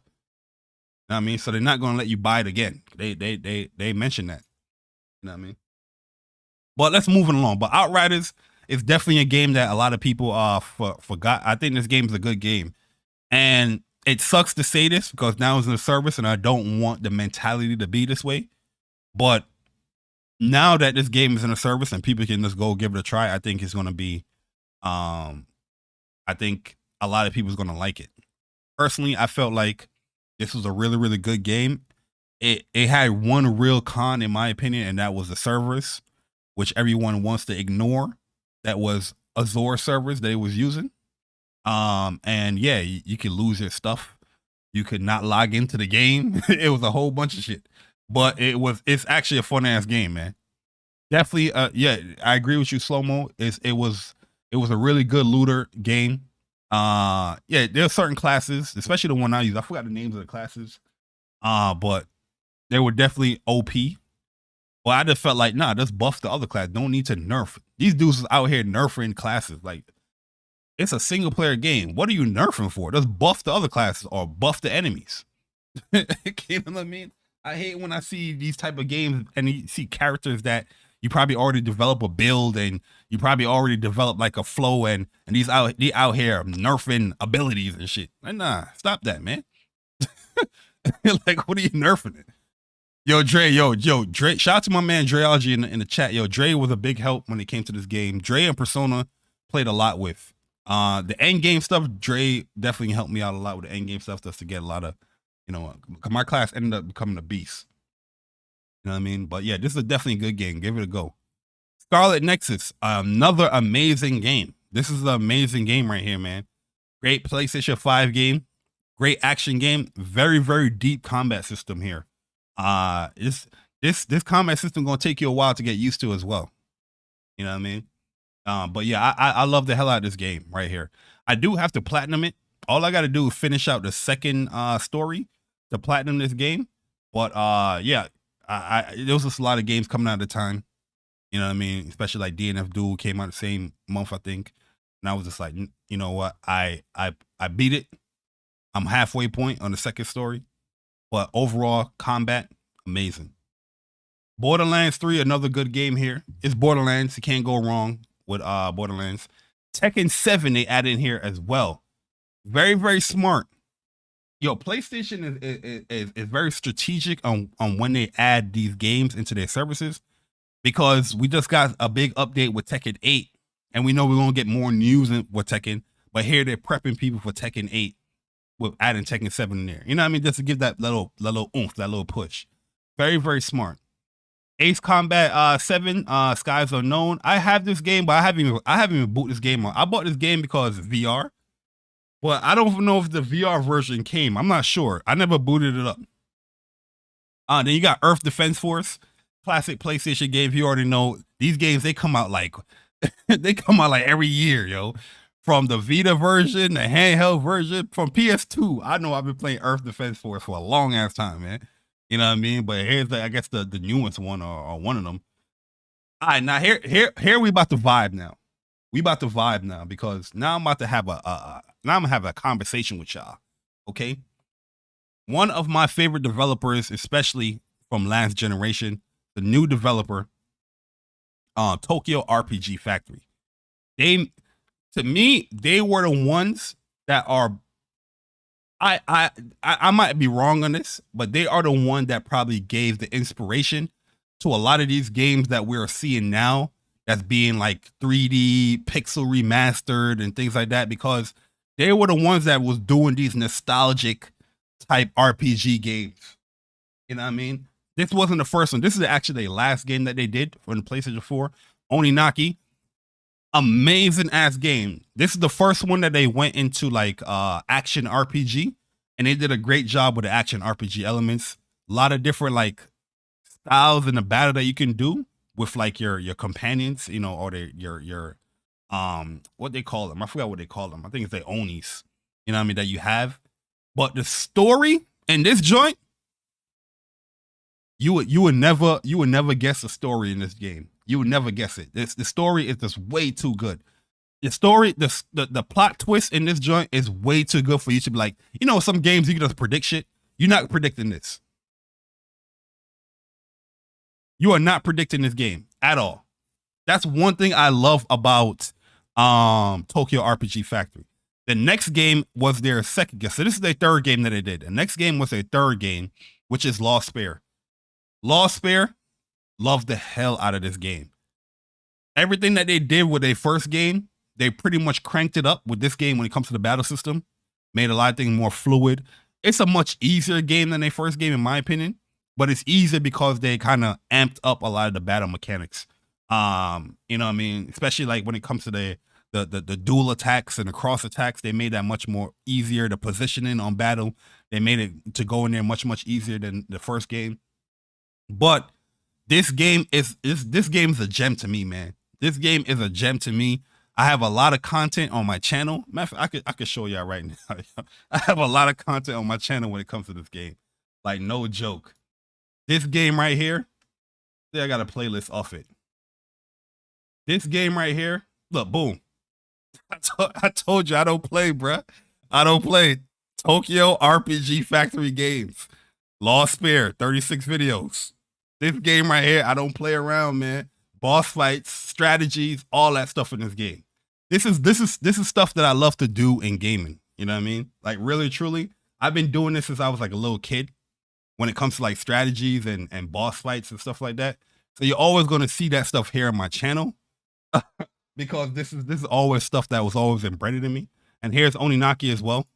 what I mean? So they're not gonna let you buy it again. They mentioned that. You know what I mean? But let's move along. But Outriders is definitely a game that a lot of people forgot. I think this game is a good game. And it sucks to say this because now it's in the service and I don't want the mentality to be this way. But now that this game is in a service and people can just go give it a try, I think it's going to be, I think a lot of people's going to like it. Personally, I felt like this was a really, really good game. It had one real con, in my opinion, and that was the servers, which everyone wants to ignore. That was Azure servers that it was using. And yeah, you could lose your stuff. You could not log into the game. It was a whole bunch of shit, but it's actually a fun ass game, man. Definitely. Yeah, I agree with you, Slow-Mo. It was a really good looter game. Yeah, there are certain classes, especially the one I use. I forgot the names of the classes. But they were definitely OP. Well, I just felt like, nah, just buff the other class. Don't need to nerf. These dudes is out here nerfing classes. Like, it's a single player game. What are you nerfing for? Just buff the other classes or buff the enemies. You know what I mean? I hate when I see these type of games and you see characters that you probably already develop a build and you probably already develop like a flow and they out here nerfing abilities and shit. Like, nah, stop that, man. Like, what are you nerfing it? Yo, Dre, Dre, shout out to my man Dreology in the chat. Yo, Dre was a big help when it came to this game. Dre and Persona played a lot with. The end game stuff, Dre definitely helped me out a lot with the end game stuff just to get a lot of, you know, my class ended up becoming a beast. You know what I mean? But yeah, this is definitely a good game. Give it a go. Scarlet Nexus, another amazing game. This is an amazing game right here, man. Great PlayStation 5 game. Great action game. Very, very deep combat system here. This combat system gonna take you a while to get used to as well. You know what I mean? But yeah, I love the hell out of this game right here. I do have to platinum it. All I got to do is finish out the second story to platinum this game. But yeah, there was just a lot of games coming out at the time. You know what I mean? Especially like DNF Duel came out the same month, I think. And I was just like, you know what? I beat it. I'm halfway point on the second story. But overall, combat, amazing. Borderlands 3, another good game here. It's Borderlands. You can't go wrong with Borderlands. Tekken 7 they added in here as well. Very, very smart. Yo, PlayStation is very strategic on when they add these games into their services, because we just got a big update with Tekken 8, and we know we're gonna get more news with Tekken, but here they're prepping people for Tekken 8 with adding Tekken 7 in there. You know what I mean? Just to give that little oomph, that little push. Very, very smart. Ace Combat 7, Skies Unknown. I have this game, but I haven't even booted this game on. I bought this game because it's VR, but I don't know if the VR version came. I'm not sure. I never booted it up. Then you got Earth Defense Force, classic PlayStation game. You already know these games, they come out like they come out like every year, yo. From the Vita version, the handheld version, from PS2. I know I've been playing Earth Defense Force for a long ass time, man. You know what I mean? But here's I guess the newest one or one of them. All right, now here we about to vibe now. We about to vibe now because now I'm about to have a conversation with y'all. Okay. One of my favorite developers, especially from last generation, the new developer, Tokyo RPG Factory. To me, they were the ones that are. I might be wrong on this, but they are the one that probably gave the inspiration to a lot of these games that we're seeing now that's being like 3D pixel remastered and things like that, because they were the ones that was doing these nostalgic type RPG games. You know what I mean? This wasn't the first one. This is actually the last game that they did for the PlayStation 4. Oninaki. Amazing ass game. This is the first one that they went into like action RPG, and they did a great job with the action RPG elements. A lot of different like styles in the battle that you can do with like your companions, you know, or your what they call them. I forgot what they call them. I think it's the Onis. You know what I mean, that you have. But the story in this joint, you would never guess the story in this game. You would never guess it. The story is just way too good. The story, the plot twist in this joint is way too good for you to be like, you know, some games you can just predict shit. You're not predicting this. You are not predicting this game at all. That's one thing I love about Tokyo RPG Factory. The next game was their second game. So this is their third game that they did. The next game was their third game, which is Lost Spare. Lost Spare, loved the hell out of this game. Everything that they did with their first game, they pretty much cranked it up with this game when it comes to the battle system. Made a lot of things more fluid. It's a much easier game than their first game, in my opinion. But it's easier because they kind of amped up a lot of the battle mechanics. You know what I mean? Especially like when it comes to the dual attacks and the cross attacks, they made that much more easier. The positioning on battle, they made it to go in there much easier than the first game. But this game is a gem to me, man. This game is a gem to me. I have a lot of content on my channel. Matter of fact, I could show y'all right now. I have a lot of content on my channel when it comes to this game. Like, no joke. This game right here, see, I got a playlist off it. This game right here, look, boom. I told you I don't play, bruh. I don't play. Tokyo RPG Factory games. Lost Spare, 36 videos. This game right here, I don't play around, man. Boss fights, strategies, all that stuff in this game. This is stuff that I love to do in gaming. You know what I mean? Like, really, truly, I've been doing this since I was like a little kid. When it comes to like strategies and boss fights and stuff like that. So you're always going to see that stuff here on my channel because this is always stuff that was always embedded in me. And here's Oninaki as well.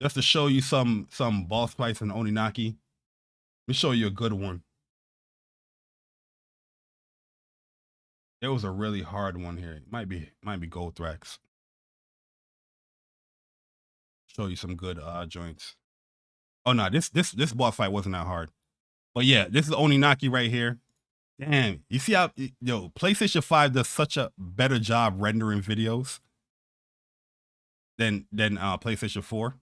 Just to show you some boss fights in Oninaki. Let me show you a good one. There was a really hard one here. It might be Gold Thrax. Show you some good joints. Oh no, this boss fight wasn't that hard. But yeah, this is Oninaki right here. Damn, you see how PlayStation 5 does such a better job rendering videos than PlayStation 4.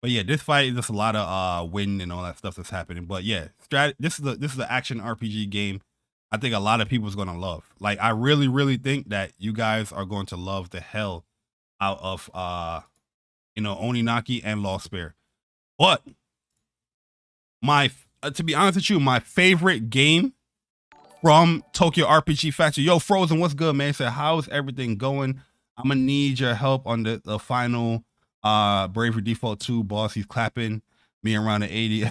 But yeah, this fight is just a lot of wind and all that stuff that's happening. But yeah, this is an action RPG game. I think a lot of people is gonna love. Like, I really think that you guys are going to love the hell out of Oninaki and Lost Spare. But to be honest with you, my favorite game from Tokyo RPG Factory. Yo, Frozen, what's good, man? Said, how's everything going? I'm gonna need your help on the final Bravery Default 2 boss. He's clapping me around the 80.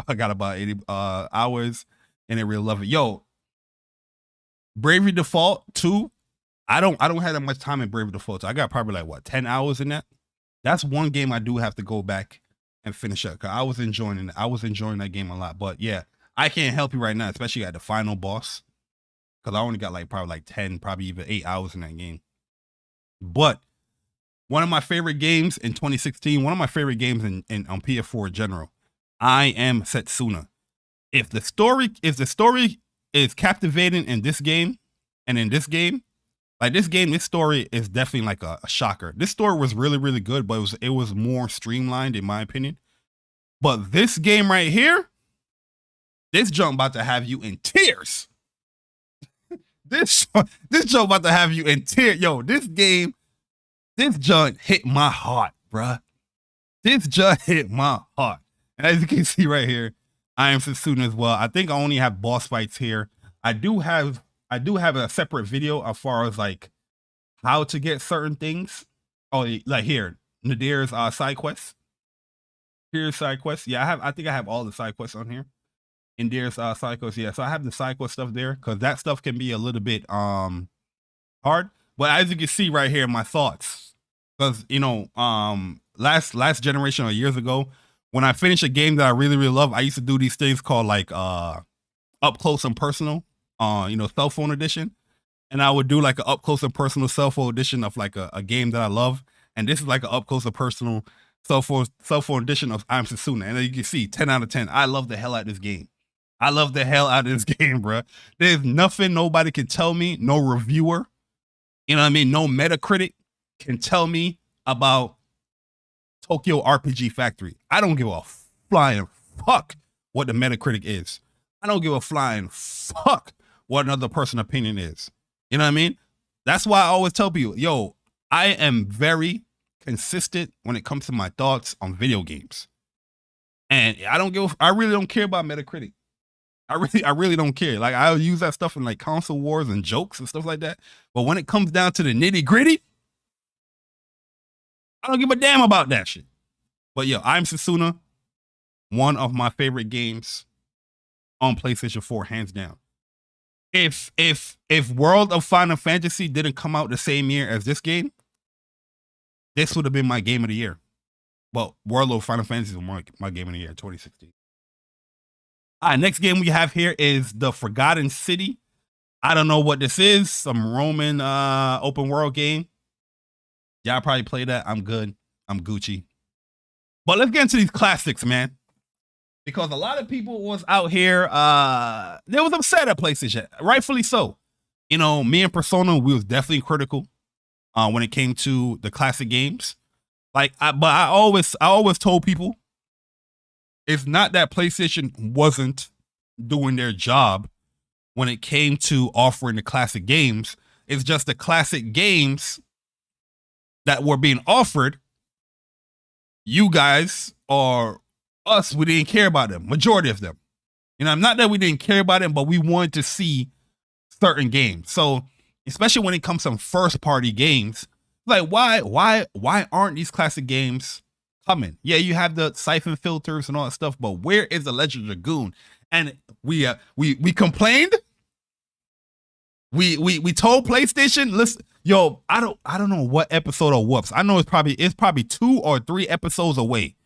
I got about 80 hours, and I really love it. Yo, Bravery Default 2. I don't have that much time in Bravery Default 2. I got probably like what, 10 hours in that. That's one game I do have to go back and finish up, because I was enjoying that game a lot. But yeah, I can't help you right now, especially at the final boss, because I only got like probably like 10, probably even 8 hours in that game. But one of my favorite games in 2016, one of my favorite games on PS4 in general, I Am Setsuna. If the story is captivating in this game, and in this game, like this story is definitely like a shocker. This story was really good, but it was more streamlined in my opinion. But this game right here, this jump about to have you in tears. this jump about to have you in tears. Yo, this jump hit my heart, bruh. This jump hit my heart. And as you can see right here, I Am Setsuna as well. I think I only have boss fights here. I do have a separate video as far as like how to get certain things. Oh, like here, Nadir's side quests. Here's side quests. Yeah, I think I have all the side quests on here. Nadir's side quests. Yeah, so I have the side quest stuff there, because that stuff can be a little bit hard. But as you can see right here, my thoughts, because last generation or years ago, when I finished a game that I really love, I used to do these things called like up close and personal, cell phone edition. And I would do like an up close and personal cell phone edition of like a game that I love. And this is like an up close and personal cell phone edition of I Am Setsuna. And as you can see, 10 out of 10. I love the hell out of this game. I love the hell out of this game, bro. There's nothing nobody can tell me, no reviewer, you know what I mean, no Metacritic can tell me about Tokyo RPG Factory. I don't give a flying fuck what the Metacritic is. I don't give a flying fuck what another person's opinion is. You know what I mean? That's why I always tell people, yo, I am very consistent when it comes to my thoughts on video games. And I really don't care about Metacritic. I really don't care. Like, I'll use that stuff in like console wars and jokes and stuff like that. But when it comes down to the nitty gritty, I don't give a damn about that shit. But yo, I'm Sasuna, one of my favorite games on PlayStation 4, hands down. If World of Final Fantasy didn't come out the same year as this game, this would have been my game of the year. Well, World of Final Fantasy was my game of the year, 2016. All right, next game we have here is The Forgotten City. I don't know what this is. Some Roman open world game. Y'all probably play that. I'm good. I'm Gucci. But let's get into these classics, man. Because a lot of people was out here, they was upset at PlayStation, rightfully so. You know, me and Persona, we was definitely critical when it came to the classic games. But I always told people, it's not that PlayStation wasn't doing their job when it came to offering the classic games. It's just the classic games that were being offered, you guys or us, we didn't care about them, majority of them. You know, not that we didn't care about them, but we wanted to see certain games. So, especially when it comes to first party games, like why aren't these classic games coming? Yeah, you have the siphon filters and all that stuff, but where is the Legend of Dragoon? And we complained. We told PlayStation, listen, yo, I don't know what episode of WUPS. I know it's probably 2 or 3 episodes away.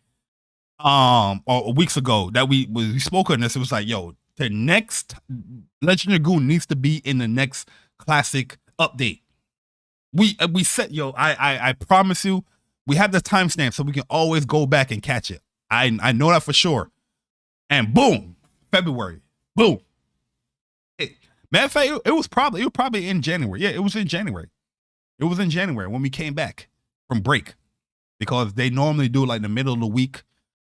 Or weeks ago that we spoke on this. It was like, yo, the next Legend of Dragoon needs to be in the next classic update. We said, yo, I promise you, we have the timestamp so we can always go back and catch it. I know that for sure. And boom, February, boom. Matter of fact, it was probably in January. Yeah, it was in January. It was in January when we came back from break, because they normally do like the middle of the week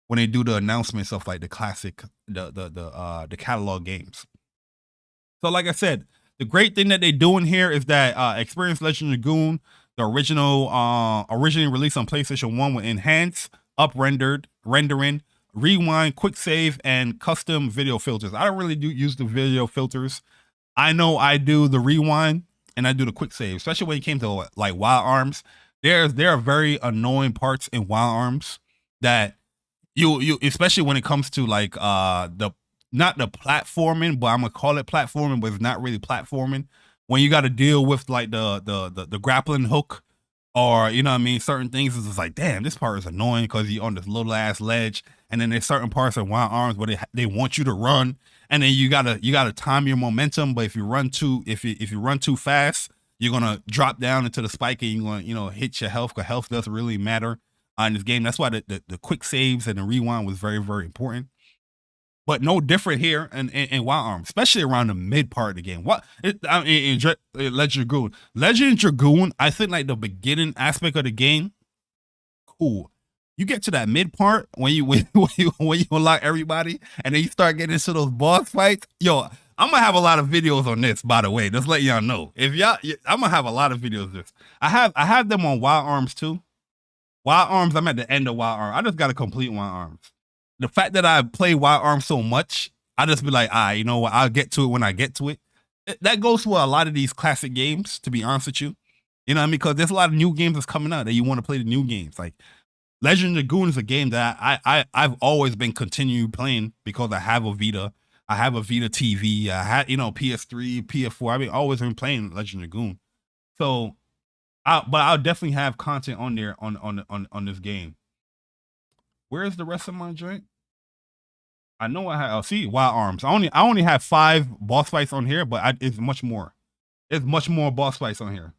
when they do the announcements of like the classic, the catalog games. So like I said, the great thing that they doing here is that Experience Legend of Dragoon, the originally released on PlayStation 1 with enhanced, up-rendered, rendering, rewind, quick save, and custom video filters. I don't really use the video filters. I know I do the rewind and I do the quick save, especially when it came to like Wild Arms. There are very annoying parts in Wild Arms that you especially when it comes to like not the platforming, but I'm gonna call it platforming, but it's not really platforming. When you got to deal with like the grappling hook, or you know what I mean, certain things is just like, damn, this part is annoying because you're on this little ass ledge, and then there's certain parts of Wild Arms where they want you to run, and then you gotta time your momentum. But if you run too fast, you're gonna drop down into the spike and you're gonna hit your health, because health doesn't really matter in this game. That's why the quick saves and the rewind was very, very important. But no different here in Wild Arms, especially around the mid part of the game. In Legend of Dragoon. Legend of Dragoon, I think like the beginning aspect of the game, cool. You get to that mid part when you unlock everybody, and then you start getting into those boss fights. Yo, I'm gonna have a lot of videos on this, by the way. Just let y'all know. I'm gonna have a lot of videos of this. I have them on Wild Arms too. Wild Arms, I'm at the end of Wild Arms. I just gotta complete Wild Arms. The fact that I play Wild Arms so much, I just be like, you know what? I'll get to it when I get to it. That goes for a lot of these classic games, to be honest with you. You know what I mean? Because there's a lot of new games that's coming out that you want to play the new games. Like Legend of Dragoon is a game that I've always been continuing playing because I have a Vita. I have a Vita TV. I had PS3, PS4. I've always been playing Legend of Dragoon. So, but I'll definitely have content on there on this game. Where's the rest of my joint? I know I have. Oh, see, Wild Arms. I only have 5 boss fights on here, but it's much more. There's much more boss fights on here.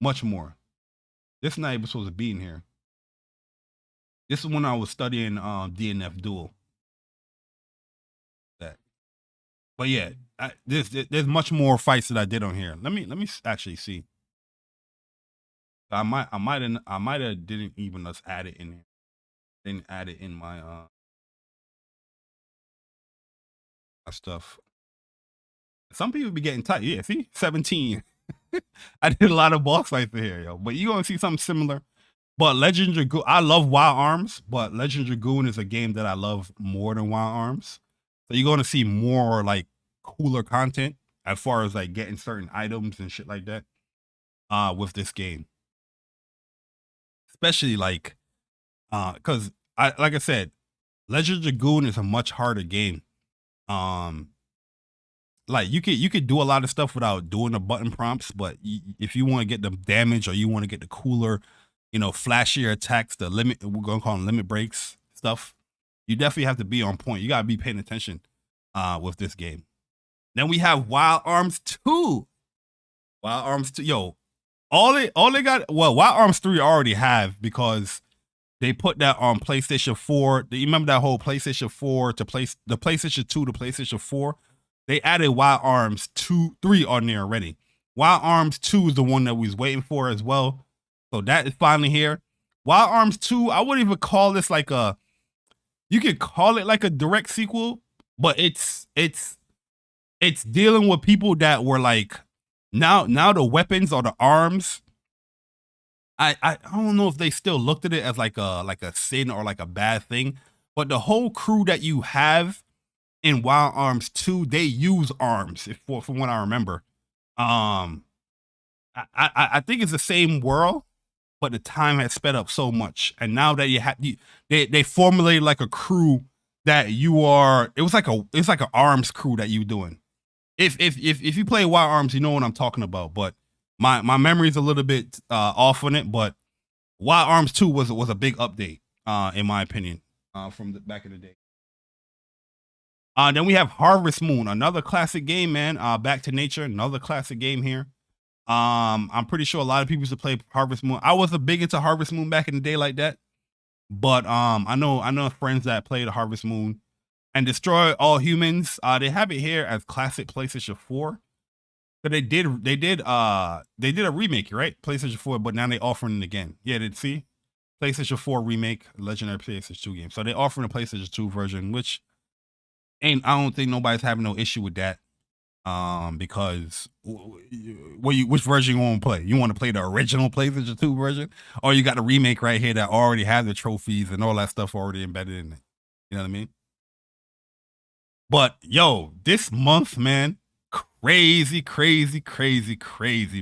Much more. This is not even supposed to be in here. This is when I was studying DNF Duel. That. But yeah, there's much more fights that I did on here. Let me actually see. I might have didn't even just add it in here. Didn't add it in my stuff. Some people be getting tight. Yeah, see, 17. I did a lot of boss fights in here, yo. But you're gonna see something similar. But Legend Dragoon, I love Wild Arms, but Legend Dragoon is a game that I love more than Wild Arms. So you're gonna see more like cooler content as far as like getting certain items and shit like that. With this game. Especially like because like I said, Legend Dragoon is a much harder game. Like you could do a lot of stuff without doing the button prompts, but if you want to get the damage or you want to get the cooler, you know, flashier attacks, the limit, we're gonna call them limit breaks stuff, you definitely have to be on point. You gotta be paying attention with this game. Then we have Wild Arms 2. Wild Arms 2, yo, all they got, well, Wild Arms 3 already have, because they put that on PlayStation 4. You remember that whole PlayStation 4 to the PlayStation 2 to PlayStation 4? They added Wild Arms 3 on there already. Wild Arms 2 is the one that we was waiting for as well. So that is finally here. Wild Arms 2, I wouldn't even call this like a, you could call it like a direct sequel, but it's dealing with people that were like, now the weapons or the arms, I don't know if they still looked at it as like a sin or like a bad thing, but the whole crew that you have in Wild Arms 2, they use arms, from what I remember. I think it's the same world, but the time has sped up so much, and now that you have, they formulated like a crew that you are. It's like an arms crew that you doing. If you play Wild Arms, you know what I'm talking about. But my memory is a little bit off on it. But Wild Arms 2 was a big update, in my opinion, from back in the day. Then we have Harvest Moon, another classic game, man. Back to Nature, another classic game here. I'm pretty sure a lot of people used to play Harvest Moon. I wasn't big into Harvest Moon back in the day like that, but I know friends that played Harvest Moon and Destroy All Humans. They have it here as classic PlayStation 4. So they did a remake, right? PlayStation 4, but now they offering it again. Yeah, did see PlayStation 4 remake, legendary PlayStation 2 game. So they offering a PlayStation 2 version, which I don't think nobody's having no issue with that. Because which version you want to play? You want to play the original PlayStation 2 version, or you got the remake right here that already has the trophies and all that stuff already embedded in it? You know what I mean? But yo, this month, man, crazy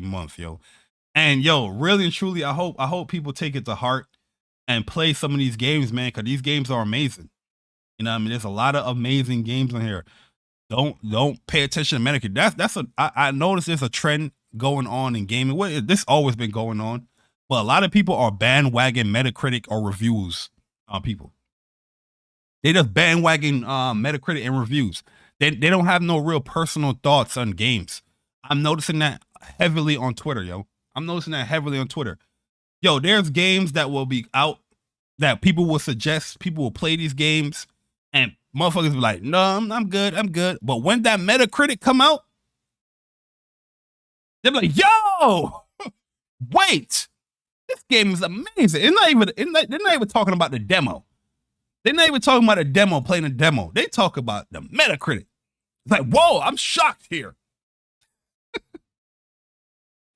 month, yo. And yo, really and truly, I hope people take it to heart and play some of these games, man, because these games are amazing. You know what I mean? There's a lot of amazing games on here. Don't pay attention to Metacritic. I noticed there's a trend going on in gaming. This always been going on, but a lot of people are bandwagon Metacritic or reviews on people. They just bandwagon Metacritic and reviews. They don't have no real personal thoughts on games. I'm noticing that heavily on Twitter, yo. Yo, there's games that will be out that people will suggest, people will play these games, and motherfuckers be like, no, I'm good. But when that Metacritic come out, they're like, yo, wait, this game is amazing. They're not even talking about the demo. They're not even talking about a demo, playing a demo. They talk about the Metacritic. It's like, whoa, I'm shocked here.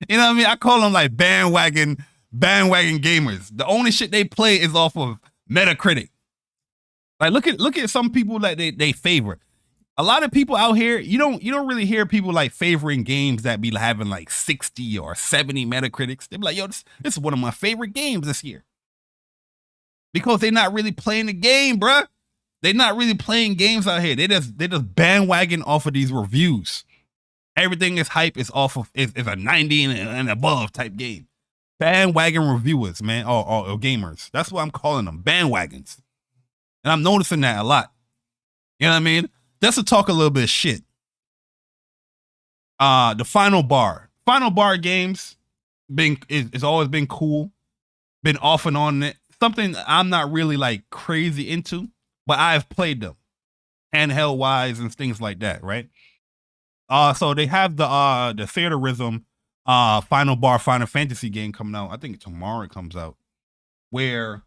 You know what I mean? I call them like bandwagon gamers. The only shit they play is off of Metacritic. Like look at some people that they favor. A lot of people out here, you don't really hear people like favoring games that be having like 60 or 70 Metacritics. They be like, yo, this is one of my favorite games this year. Because they're not really playing the game, bruh. They're not really playing games out here. They just bandwagon off of these reviews. Everything is hype is off of is a 90 and above type game. Bandwagon reviewers, man, or gamers. That's what I'm calling them, bandwagons. And I'm noticing that a lot. You know what I mean? Just to talk a little bit of shit. The Final Bar games it's always been cool. Been off and on it. Something I'm not really like crazy into, but I've played them handheld wise and things like that, right? So they have the Theaterism Final Bar Final Fantasy game coming out. I think tomorrow it comes out, where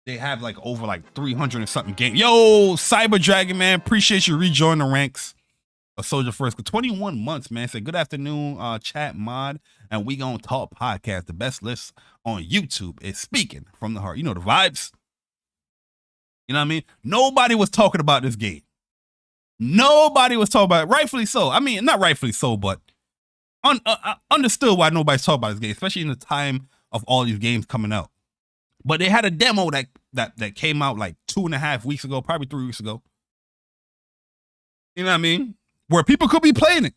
they have like over like 300 and something games. Yo, Cyber Dragon, man, appreciate you rejoining the ranks. A Soldier First, 21 months, man. Said, good afternoon, chat mod, and we gonna talk podcast. The best list on YouTube is Speaking from the Heart. You know the vibes. You know what I mean? Nobody was talking about this game. Nobody was talking about it. Rightfully so. I mean, not rightfully so, but understood why nobody's talking about this game, especially in the time of all these games coming out. But they had a demo that came out like 2.5 weeks ago, probably 3 weeks ago. You know what I mean? Where people could be playing it.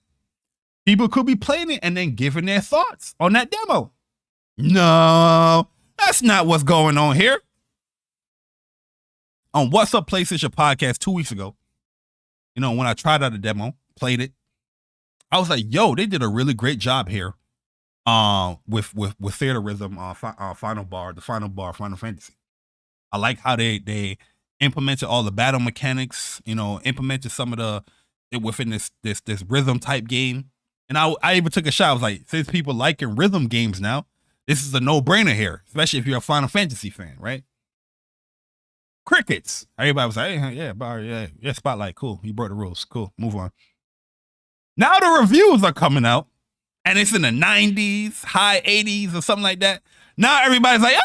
People could be playing it and then giving their thoughts on that demo. No, that's not what's going on here. On What's Up PlayStation podcast 2 weeks ago, you know, when I tried out a demo, played it, I was like, yo, they did a really great job here with Theaterism, Final Bar, Final Fantasy. I like how they implemented all the battle mechanics, you know, implemented some of the within this rhythm type game. And I even took a shot. I was like, since people liking rhythm games now, this is a no-brainer here, especially if you're a Final Fantasy fan, right? Crickets. Everybody was like, hey, yeah, Spotlight, cool. You brought the rules, cool. Move on. Now the reviews are coming out, and it's in the 90s, high 80s, or something like that. Now everybody's like,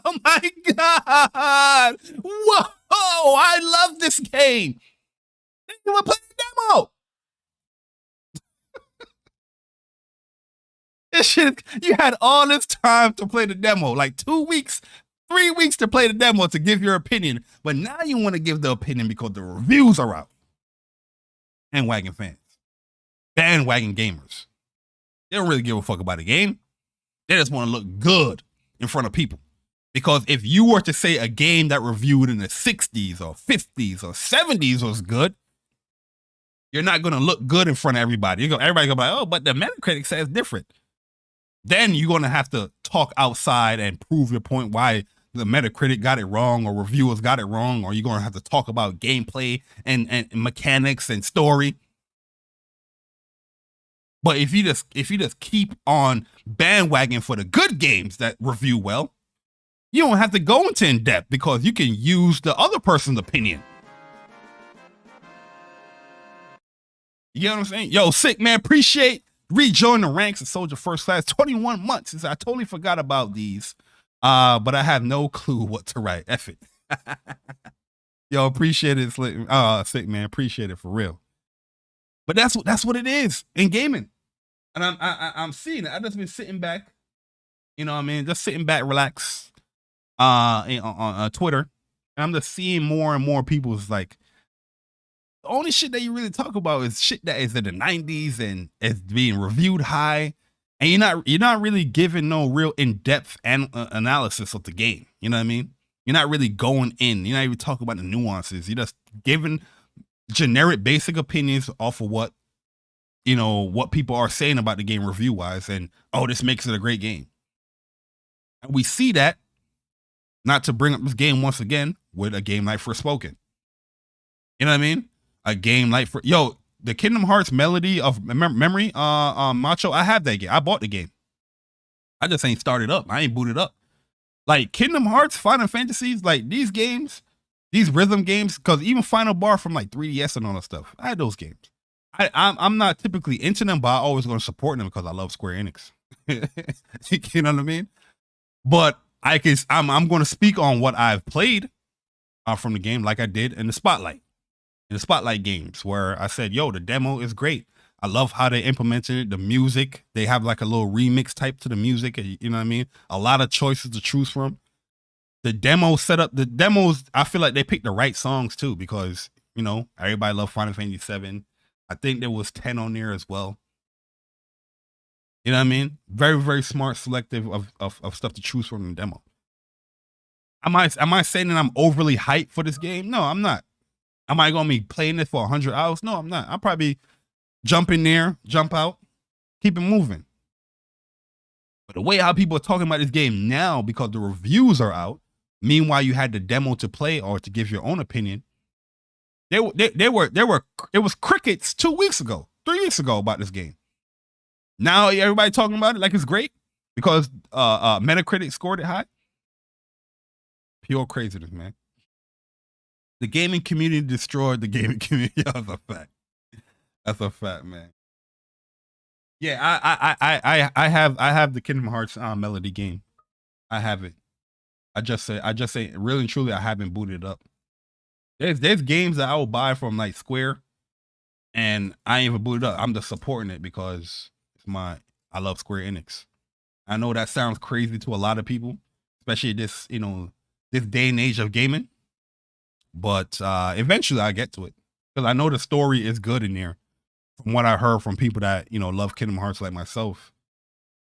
oh my God, whoa, I love this game. They want to play the demo. This shit, you had all this time to play the demo, like 2 weeks, 3 weeks to play the demo to give your opinion, but now you want to give the opinion because the reviews are out. Bandwagon fans, bandwagon gamers, they don't really give a fuck about the game. They just want to look good in front of people. Because if you were to say a game that reviewed in the 60s or 50s or 70s was good, you're not going to look good in front of everybody. Everybody's going to be like, oh, but the Metacritic says different. Then you're going to have to talk outside and prove your point why the Metacritic got it wrong or reviewers got it wrong, or you're going to have to talk about gameplay and mechanics and story. But if you just keep on bandwagon for the good games that review well, you don't have to go into in depth because you can use the other person's opinion. You get what I'm saying? Yo, sick man, appreciate rejoin the ranks of Soldier First Class. 21 months since I totally forgot about these, but I have no clue what to write. F it. Yo, appreciate it, sick man, appreciate it for real. But that's what it is in gaming. And I'm seeing it. I just been sitting back, you know what I mean? Just sitting back, relax, on Twitter. And I'm just seeing more and more people's like, the only shit that you really talk about is shit that is in the 90s and is being reviewed high. And you're not really giving no real in-depth analysis of the game. You know what I mean? You're not really going in. You're not even talking about the nuances. You're just giving generic basic opinions off of what, you know, what people are saying about the game review wise, and oh, this makes it a great game. And we see that, not to bring up this game once again, with a game like Forspoken. You know what I mean? A game like the Kingdom Hearts Melody of Memory, Macho, I have that game. I bought the game. I just ain't started up. I ain't booted up. Like Kingdom Hearts, Final Fantasies, like these games, these rhythm games, because even Final Bar from like 3DS and all that stuff, I had those games. I'm not typically into them, but I always going to support them because I love Square Enix. You know what I mean? But I'm going to speak on what I've played from the game, like I did in the Spotlight games, where I said, yo, the demo is great. I love how they implemented the music. They have like a little remix type to the music. You know what I mean? A lot of choices to choose from. The demo setup, the demos, I feel like they picked the right songs too, because, you know, everybody loved Final Fantasy 7. I think there was 10 on there as well. You know what I mean? Very, very smart, selective of stuff to choose from in the demo. Am I saying that I'm overly hyped for this game? No, I'm not. Am I going to be playing this for 100 hours? No, I'm not. I'll probably jump in there, jump out, keep it moving. But the way how people are talking about this game now, because the reviews are out, meanwhile you had the demo to play or to give your own opinion, it was crickets 2 weeks ago, 3 weeks ago about this game. Now everybody talking about it like it's great because Metacritic scored it high. Pure craziness, man. The gaming community destroyed the gaming community. That was a fact. That's a fact, man. Yeah, I have the Kingdom Hearts Melody game. I have it. I just say really and truly I haven't booted it up. There's games that I will buy from like Square and I ain't even booted up. I'm just supporting it because I love Square Enix. I know that sounds crazy to a lot of people, especially this day and age of gaming. But eventually I get to it because I know the story is good in there. From what I heard from people that love Kingdom Hearts like myself,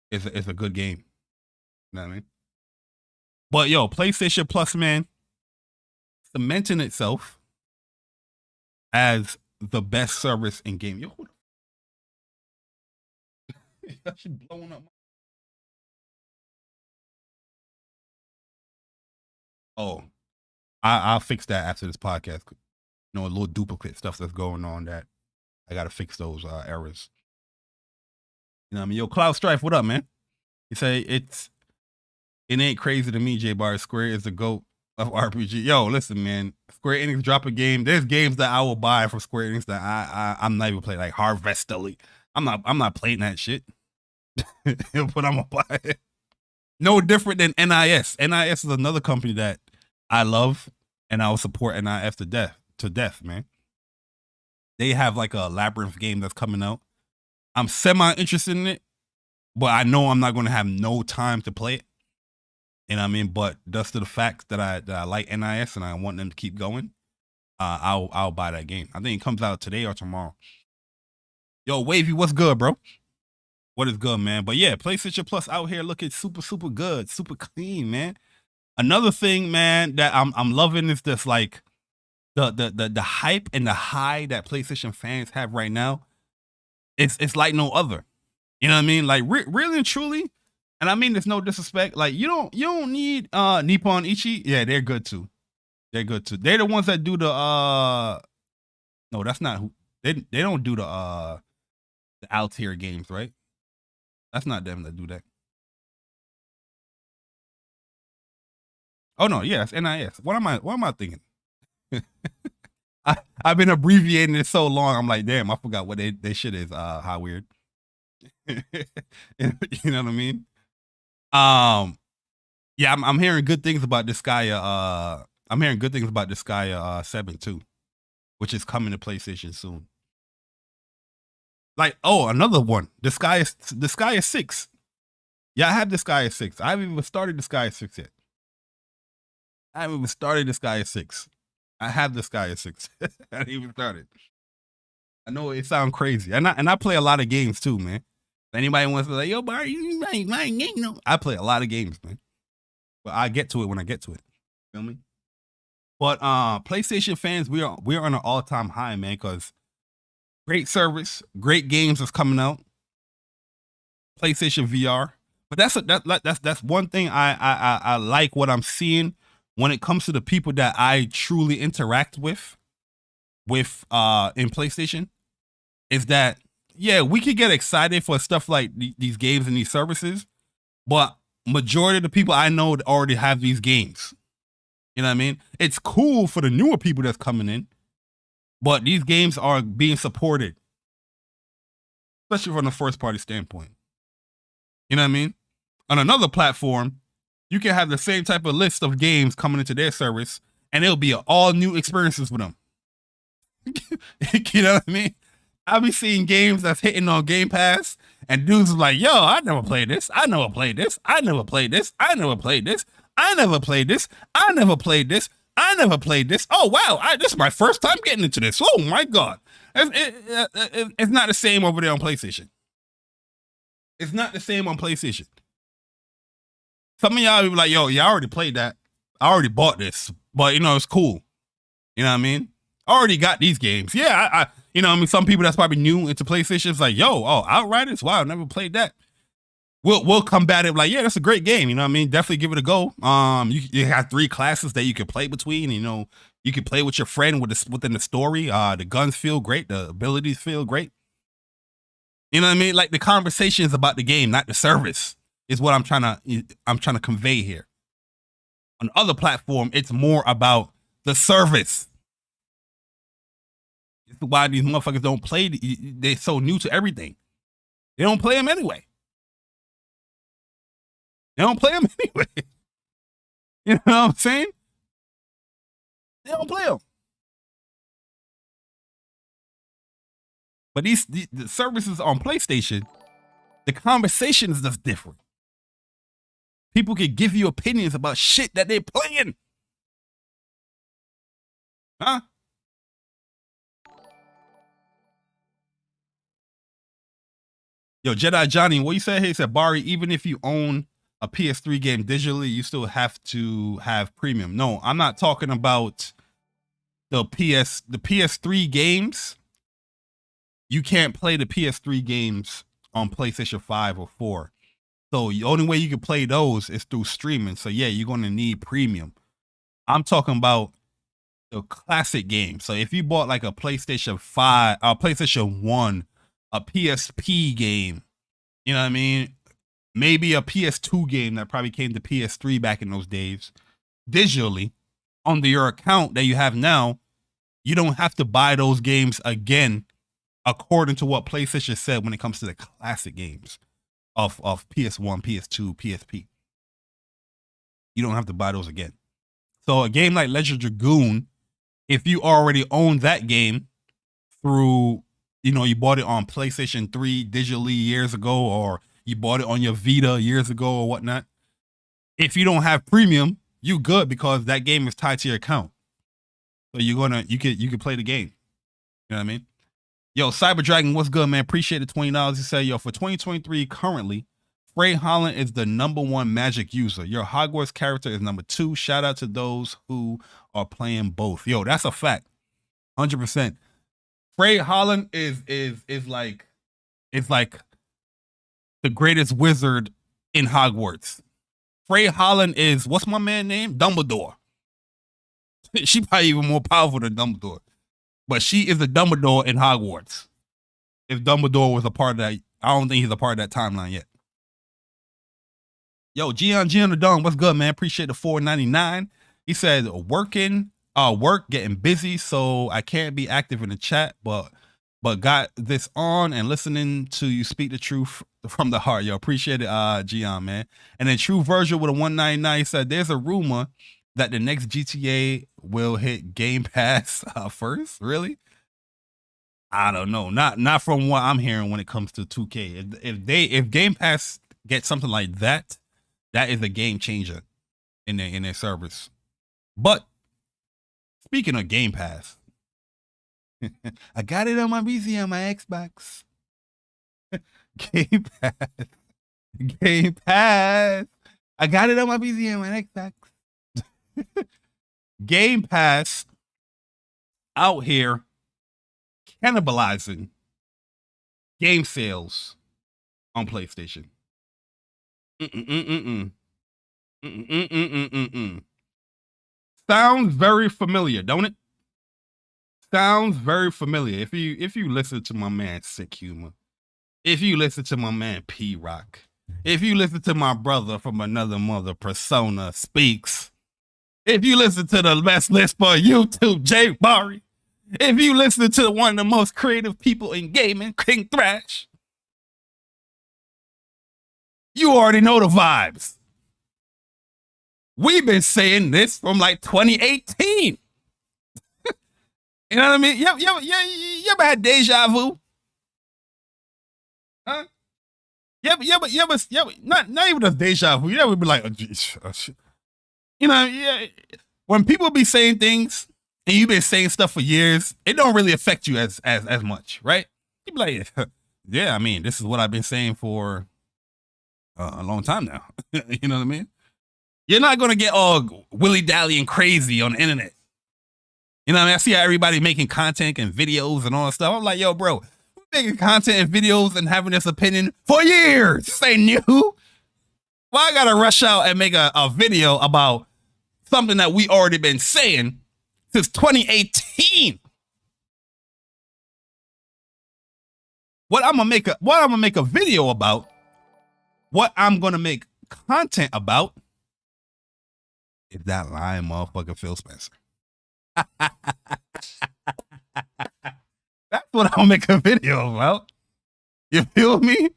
it's a good game. You know what I mean? But yo, PlayStation Plus, man, cementing itself as the best service in game. Yo, who the that shit blowing up. Oh, I'll fix that after this podcast. A little duplicate stuff that's going on that I gotta fix those errors. You know what I mean? Yo, Cloud Strife, what up, man? You say it ain't crazy to me, J Bar. Square is the GOAT of RPG. Yo, listen, man. Square Enix drop a game. There's games that I will buy from Square Enix that I'm not even playing, like Harvest Elite. I'm not playing that shit. But I'm gonna buy it. No different than NIS. NIS is another company that I love, and I will support NIS to death, man. They have like a Labyrinth game that's coming out. I'm semi-interested in it, but I know I'm not going to have no time to play it. You know what I mean? But just to the fact that I like NIS and I want them to keep going, I'll buy that game. I think it comes out today or tomorrow. Yo, Wavy, what's good, bro? What is good, man? But yeah, PlayStation Plus out here looking super, super good, super clean, man. Another thing, man, that I'm loving is this like the hype and the high that PlayStation fans have right now. It's like no other. You know what I mean? Like really and truly, and I mean there's no disrespect. Like you don't need Nippon Ichi. Yeah, they're good too. They're good too. They're the ones that do the no, that's not who they don't do the Altier games, right? That's not them that do that. Oh no, yes, NIS. What am I thinking? I've been abbreviating it so long. I'm like, damn, I forgot what they shit is. How weird. You know what I mean? Yeah, I'm hearing good things about Disgaea. I'm hearing good things about Disgaea 7 too, which is coming to PlayStation soon. Like, oh, another one. Disgaea 6. Yeah, I have Disgaea 6. I haven't even started Disgaea 6 yet. I haven't even started Disgaea 6. I have Disgaea 6. I haven't even started. I know it sounds crazy. And I play a lot of games too, man. If anybody wants to be like, yo, Bar, you playing game? No. I play a lot of games, man. But I get to it when I get to it. Feel me? But PlayStation fans, we are on an all-time high, man, because great service, great games that's coming out. PlayStation VR. But that's one thing I like what I'm seeing when it comes to the people that I truly interact with in PlayStation, is that yeah, we could get excited for stuff like these games and these services, but majority of the people I know already have these games. You know what I mean? It's cool for the newer people that's coming in, but these games are being supported, especially from the first party standpoint. You know what I mean? On another platform, you can have the same type of list of games coming into their service, and it'll be all new experiences with them. You know what I mean? I'll be seeing games that's hitting on Game Pass, and dudes are like, yo, I never played this. I never played this. I never played this. I never played this. I never played this. I never played this. I never played this. Oh, wow. This is my first time getting into this. Oh, my God. It's not the same over there on PlayStation. It's not the same on PlayStation. Some of y'all be like, yo, yeah, I already played that. I already bought this, but, it's cool. You know what I mean? I already got these games. Yeah, some people that's probably new into PlayStation is like, yo, Outriders? Wow, I never played that. We'll combat it like, yeah, that's a great game. You know what I mean? Definitely give it a go. You have 3 classes that you can play between. You can play with your friend within the story. The guns feel great. The abilities feel great. You know what I mean? Like the conversation is about the game, not the service, is what I'm trying to convey here. On other platform, it's more about the service. This is why these motherfuckers don't play. They're so new to everything. They don't play them anyway. They don't play them anyway. You know what I'm saying? They don't play them. But the services on PlayStation, the conversation is just different. People can give you opinions about shit that they're playing. Huh? Yo, Jedi Johnny, what you said? He said, Bari, even if you own a PS3 game digitally, you still have to have premium. No, I'm not talking about the PS3 games. You can't play the PS3 games on PlayStation 5 or 4. So the only way you can play those is through streaming. So yeah, you're going to need premium. I'm talking about the classic games. So if you bought like a PlayStation 5, PlayStation 1, a PSP game, you know what I mean? Maybe a PS2 game that probably came to PS3 back in those days, digitally, on your account that you have now, you don't have to buy those games again, according to what PlayStation said when it comes to the classic games of PS1, PS2, PSP. You don't have to buy those again. So a game like Legend Dragoon, if you already own that game through, you know, you bought it on PlayStation 3 digitally years ago, or you bought it on your Vita years ago or whatnot, if you don't have premium, you good, because that game is tied to your account. So you can play the game. You know what I mean? Yo, Cyber Dragon, what's good, man? Appreciate the $20. He said, yo, for 2023 currently, Frey Holland is the #1 Magic user. Your Hogwarts character is #2. Shout out to those who are playing both. Yo, that's a fact. 100%. Frey Holland is like the greatest wizard in Hogwarts. Frey Holland is, what's my man name? Dumbledore. She probably even more powerful than Dumbledore. But she is the Dumbledore in Hogwarts. If Dumbledore was a part of that, I don't think he's a part of that timeline yet. Yo, Gian the Dong, what's good, man? Appreciate the $4.99. He said, work, getting busy, so I can't be active in the chat, but got this on and listening to you speak the truth from the heart. Yo, appreciate it, Gian, man. And then True Virgil with a $1.99 said, there's a rumor that the next GTA will hit Game Pass first. Really? I don't know. Not from what I'm hearing when it comes to 2K. If Game Pass gets something like that, that is a game changer in their service. But speaking of Game Pass, I got it on my PC on my Xbox. Game Pass. Game Pass. I got it on my PC on my Xbox. Game Pass out here cannibalizing game sales on PlayStation. Sounds very familiar, don't it? Sounds very familiar. If you listen to my man Sick Humor, if you listen to my man P Rock, if you listen to my brother from another mother, Persona Speaks, if you listen to the best list for YouTube, Jay Bari, if you listen to one of the most creative people in gaming, King Thrash, you already know the vibes. We've been saying this from like 2018. You know what I mean? You ever had deja vu? Huh? Not even a deja vu. You ever be like, oh, geez, oh, shit. You know, yeah. When people be saying things and you've been saying stuff for years, it don't really affect you as much, right? You be like, yeah, I mean, this is what I've been saying for a long time now. You know what I mean? You're not gonna get all willy-dally and crazy on the internet. You know what I mean? I see how everybody making content and videos and all that stuff. I'm like, yo, bro, we're making content and videos and having this opinion for years. This ain't new. Why I gotta rush out and make a video about something that we already been saying since 2018? What I'm gonna make a video about, what I'm gonna make content about, is that lying motherfucker Phil Spencer. what I'll make a video about. You feel me?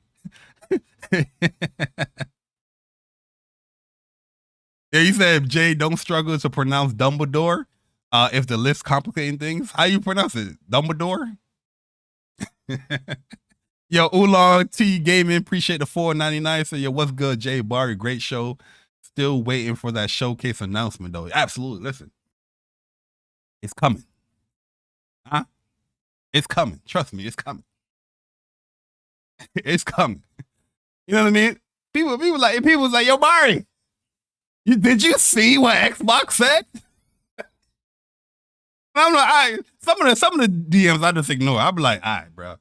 Yeah, you said Jay don't struggle to pronounce Dumbledore. If the list complicating things, how you pronounce it? Dumbledore? Yo, Oolong T Gaming, appreciate the $4.99. So yo, what's good, Jay Barry? Great show. Still waiting for that showcase announcement though. Absolutely. Listen, it's coming. Huh? It's coming. Trust me, it's coming. It's coming. You know what I mean? People was like, yo, Barry, did you see what Xbox said? I'm like, some of the DMs I just ignore. I'll be like, all right, bro.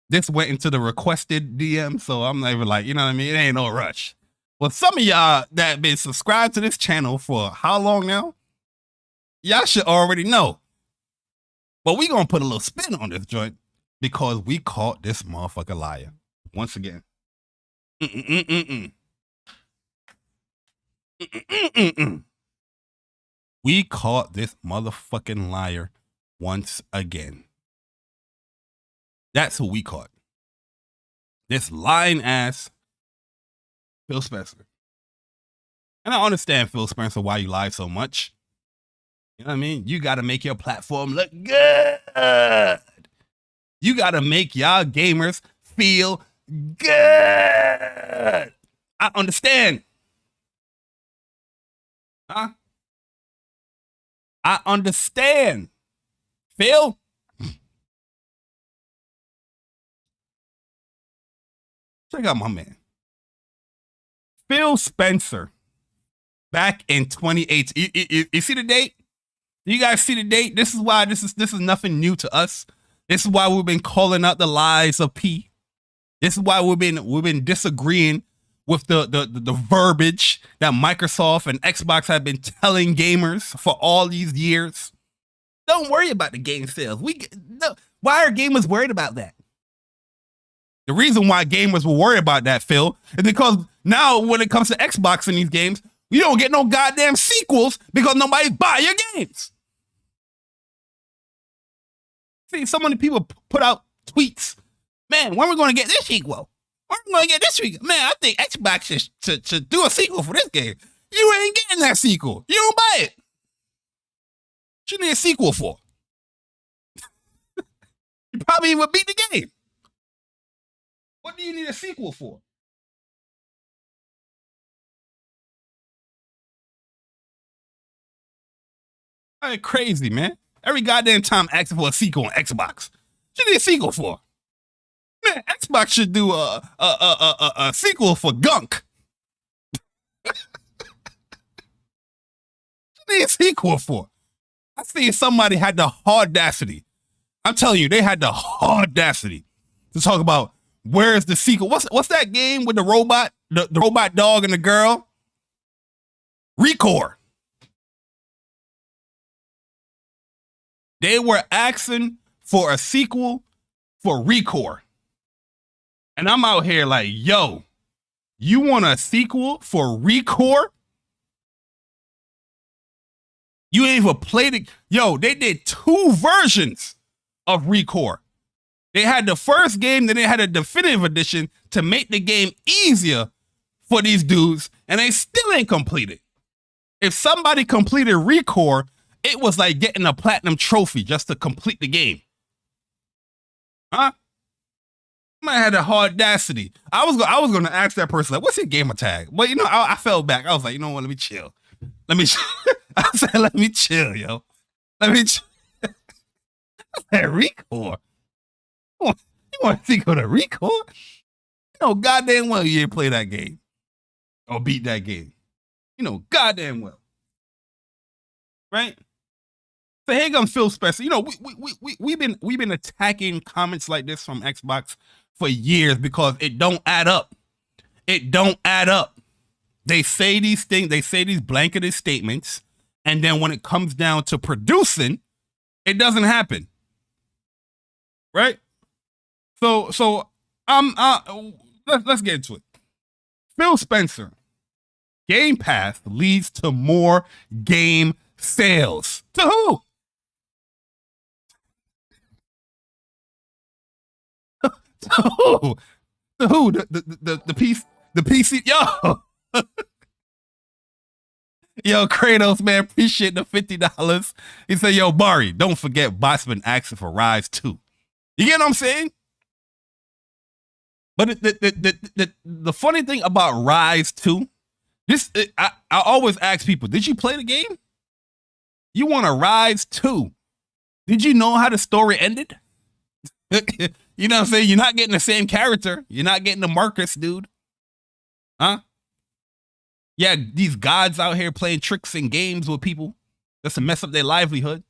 This went into the requested DM, so I'm not even like, you know what I mean? It ain't no rush. Well, some of y'all that been subscribed to this channel for how long now? Y'all should already know. But we gonna put a little spin on this joint because we caught this motherfucker liar once again. We caught this motherfucking liar once again. That's who we caught. This lying ass Phil Spencer. And I understand, Phil Spencer, why you lie so much. You know what I mean? You got to make your platform look good. You got to make y'all gamers feel good. I understand. Huh? I understand. Phil? Check out my man. Phil Spencer. Back in 2018. You see the date? You guys see the date? This is why this is nothing new to us. This is why we've been calling out the lies of P. This is why we've been disagreeing with the verbiage that Microsoft and Xbox have been telling gamers for all these years. Don't worry about the game sales. Why are gamers worried about that? The reason why gamers will worry about that, Phil, is because now when it comes to Xbox in these games, you don't get no goddamn sequels because nobody buy your games. See, so many people put out tweets. Man, when are we going to get this sequel? When are we going to get this sequel? Man, I think Xbox should do a sequel for this game. You ain't getting that sequel. You don't buy it. What you need a sequel for? You probably even beat the game. What do you need a sequel for? That's crazy, man. Every goddamn time asking for a sequel on Xbox. What you need a sequel for? Man, Xbox should do a sequel for Gunk. What you need a sequel for? I see somebody had the audacity. I'm telling you, they had the audacity to talk about where's the sequel. What's that game with the robot, the robot dog and the girl? Recore. They were asking for a sequel for Recore. And I'm out here like, yo, you want a sequel for Recore? You ain't even played it. Yo, they did 2 versions of Recore. They had the first game, then they had a definitive edition to make the game easier for these dudes, and they still ain't completed. If somebody completed Recore, it was like getting a platinum trophy just to complete the game. Huh? I had a audacity. I was going to ask that person, like, what's your gamer tag? But, you know, I fell back. I was like, you know what? Let me chill. I said, let me chill, yo. Let me chill. I said, Recore? You want to go to Recore? You know, goddamn well you didn't play that game or beat that game. You know, goddamn well. Right? So here comes Phil Spencer. You know, we've been attacking comments like this from Xbox for years because it don't add up. It don't add up. They say these things, they say these blanketed statements, and then when it comes down to producing, it doesn't happen. Right? So let's get into it. Phil Spencer. Game Pass leads to more game sales. To who? Who? The who? The PC. Yo. Yo, Kratos, man, appreciate the $50. He said, yo, Bari, don't forget bots been asking for Rise 2. You get what I'm saying? But the funny thing about Rise 2, I always ask people, did you play the game? You want to Rise 2. Did you know how the story ended? You know what I'm saying? You're not getting the same character. You're not getting the Marcus, dude. Huh? Yeah, these gods out here playing tricks and games with people just to mess up their livelihood.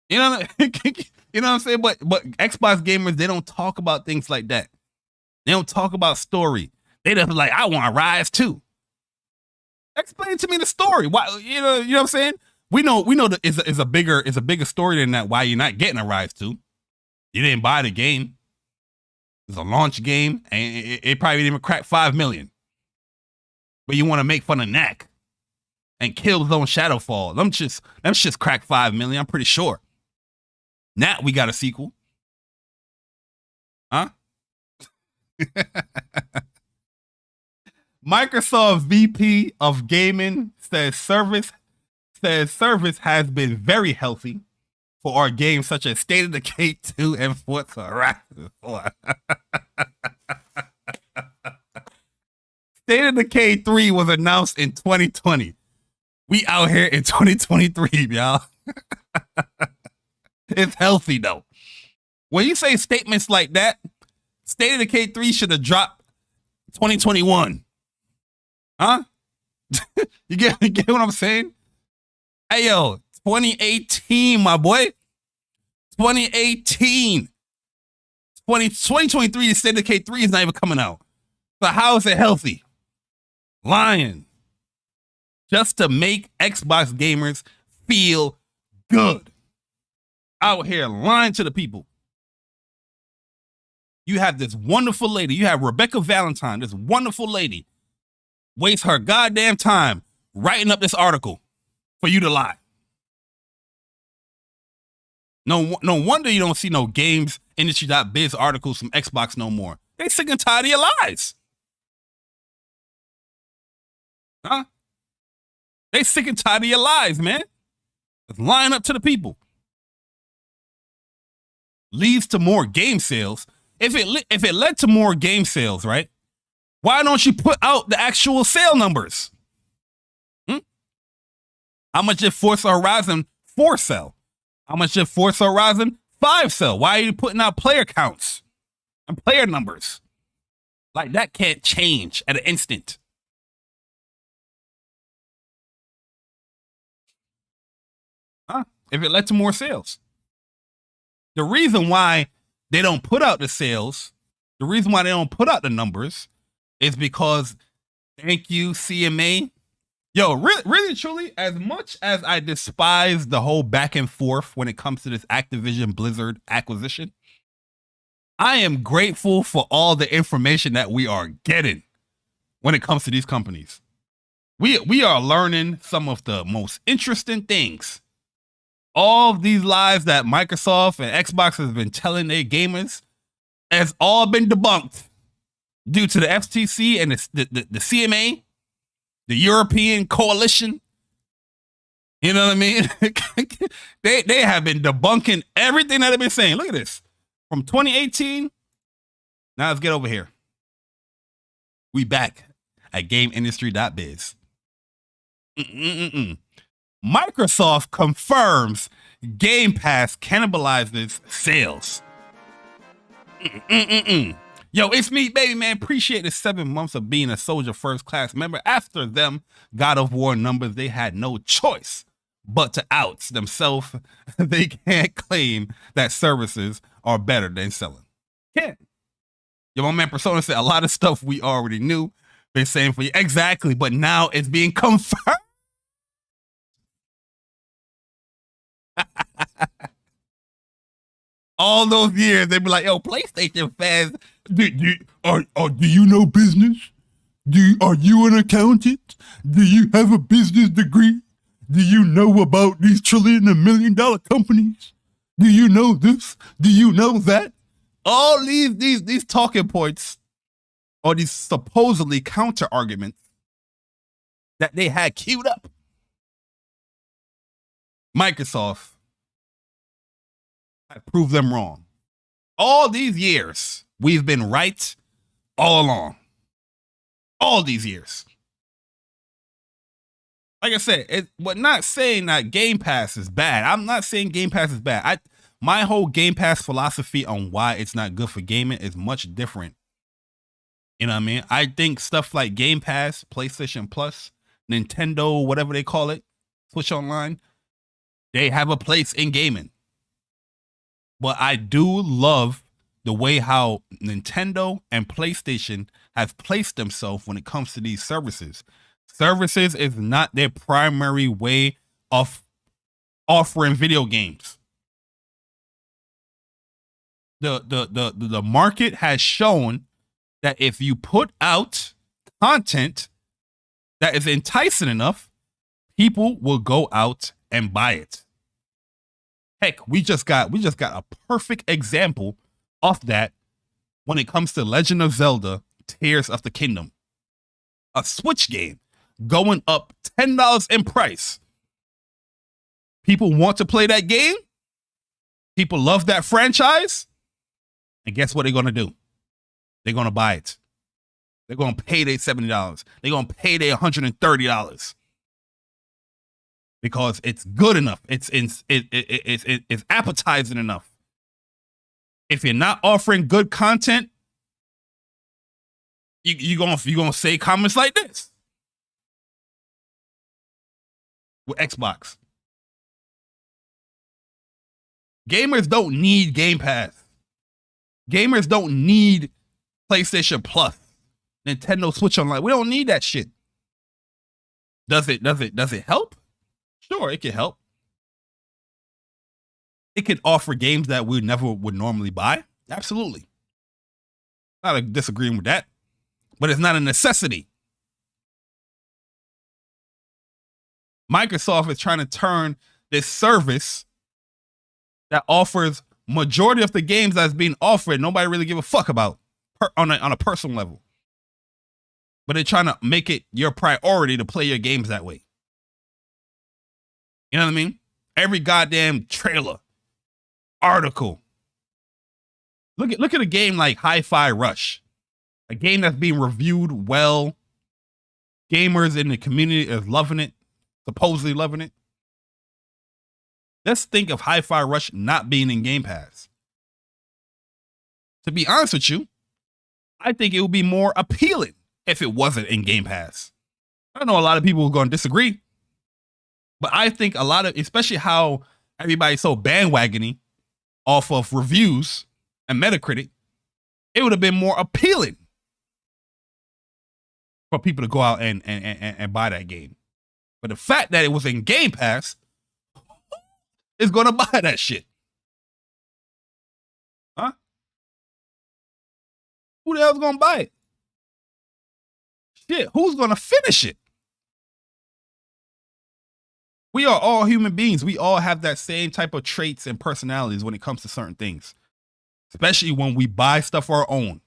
You know, you know what I'm saying? But Xbox gamers, they don't talk about things like that. They don't talk about story. They just like, I want to Rise 2. Explain to me the story. Why? You know what I'm saying? We know that is a bigger story than that. Why you're not getting a Rise 2? You didn't buy the game. It's a launch game, and it probably didn't even crack 5 million. But you want to make fun of Knack and Killzone Shadowfall. Them just cracked 5 million. I'm pretty sure. Now we got a sequel. Huh? Microsoft VP of Gaming says service has been very healthy for our games such as State of Decay 2 and Forza Horizon 4. State of Decay 3 was announced in 2020. We out here in 2023, y'all. It's healthy though. When you say statements like that, State of Decay 3 should have dropped 2021. Huh? You get what I'm saying? Hey yo, 2018, my boy. 2018. 2023, State of Decay 3 is not even coming out. So how is it healthy? Lying. Just to make Xbox gamers feel good. Out here lying to the people. You have this wonderful lady. You have Rebecca Valentine, this wonderful lady, waste her goddamn time writing up this article for you to lie. No wonder you don't see no games industry.biz articles from Xbox no more. They sick and tired of your lies. Huh? They sick and tired of your lies, man. Just lying up to the people. Leads to more game sales. If it led to more game sales, right? Why don't you put out the actual sale numbers? How much did Forza Horizon 4 sell? How much did Forza Horizon 5 sell? Why are you putting out player counts and player numbers? Like that can't change at an instant. Huh? If it led to more sales. The reason why they don't put out the sales, the reason why they don't put out the numbers is because, thank you, CMA. Yo, really, truly, as much as I despise the whole back and forth when it comes to this Activision Blizzard acquisition, I am grateful for all the information that we are getting when it comes to these companies. We are learning some of the most interesting things. All of these lies that Microsoft and Xbox has been telling their gamers has all been debunked due to the FTC and the CMA, the European Coalition. You know what I mean? they have been debunking everything that they've been saying. Look at this. From 2018, now let's get over here. We back at GameIndustry.biz. Microsoft confirms Game Pass cannibalizes sales. Yo, it's me, baby man. Appreciate the 7 months of being a Soldier First Class member. After them God of War numbers, they had no choice but to out themselves. They can't claim that services are better than selling. Can't. Yo, my man Persona said a lot of stuff we already knew. Been saying for you. Exactly, but now it's being confirmed. All those years, they'd be like, yo, PlayStation fans, do you know business? Are you an accountant? Do you have a business degree? Do you know about these trillion and $1 million companies? Do you know this? Do you know that? All these talking points or these supposedly counter arguments that they had queued up. Microsoft had proved them wrong. All these years, we've been right all along. All these years. Like I said, we're not saying that Game Pass is bad. I'm not saying Game Pass is bad. My whole Game Pass philosophy on why it's not good for gaming is much different. You know what I mean? I think stuff like Game Pass, PlayStation Plus, Nintendo, whatever they call it, Switch Online, they have a place in gaming. But I do love the way how Nintendo and PlayStation have placed themselves when it comes to these services. Services is not their primary way of offering video games. The market has shown that if you put out content that is enticing enough, people will go out and buy it. Heck, we just got a perfect example of that when it comes to Legend of Zelda Tears of the Kingdom. A Switch game going up $10 in price. People want to play that game. People love that franchise. And guess what they're going to do? They're going to buy it. They're going to pay their $70. They're going to pay their $130. Because it's good enough. It's appetizing enough. If you're not offering good content, you're gonna say comments like this with Xbox. Gamers don't need Game Pass. Gamers don't need PlayStation Plus, Nintendo Switch Online. We don't need that shit. Does it help? Sure, it can help. It can offer games that we never would normally buy. Absolutely. Not disagreeing with that. But it's not a necessity. Microsoft is trying to turn this service that offers majority of the games that's being offered, nobody really give a fuck about on a personal level. But they're trying to make it your priority to play your games that way. You know what I mean? Every goddamn trailer, article. Look at a game like Hi-Fi Rush, a game that's being reviewed well. Gamers in the community is loving it, supposedly loving it. Let's think of Hi-Fi Rush not being in Game Pass. To be honest with you, I think it would be more appealing if it wasn't in Game Pass. I know a lot of people are going to disagree, but I think a lot of, especially how everybody's so bandwagony off of reviews and Metacritic, it would have been more appealing for people to go out and buy that game. But the fact that it was in Game Pass is going to buy that shit. Huh? Who the hell's going to buy it? Shit, who's going to finish it? We are all human beings. We all have that same type of traits and personalities when it comes to certain things. Especially when we buy stuff for our own.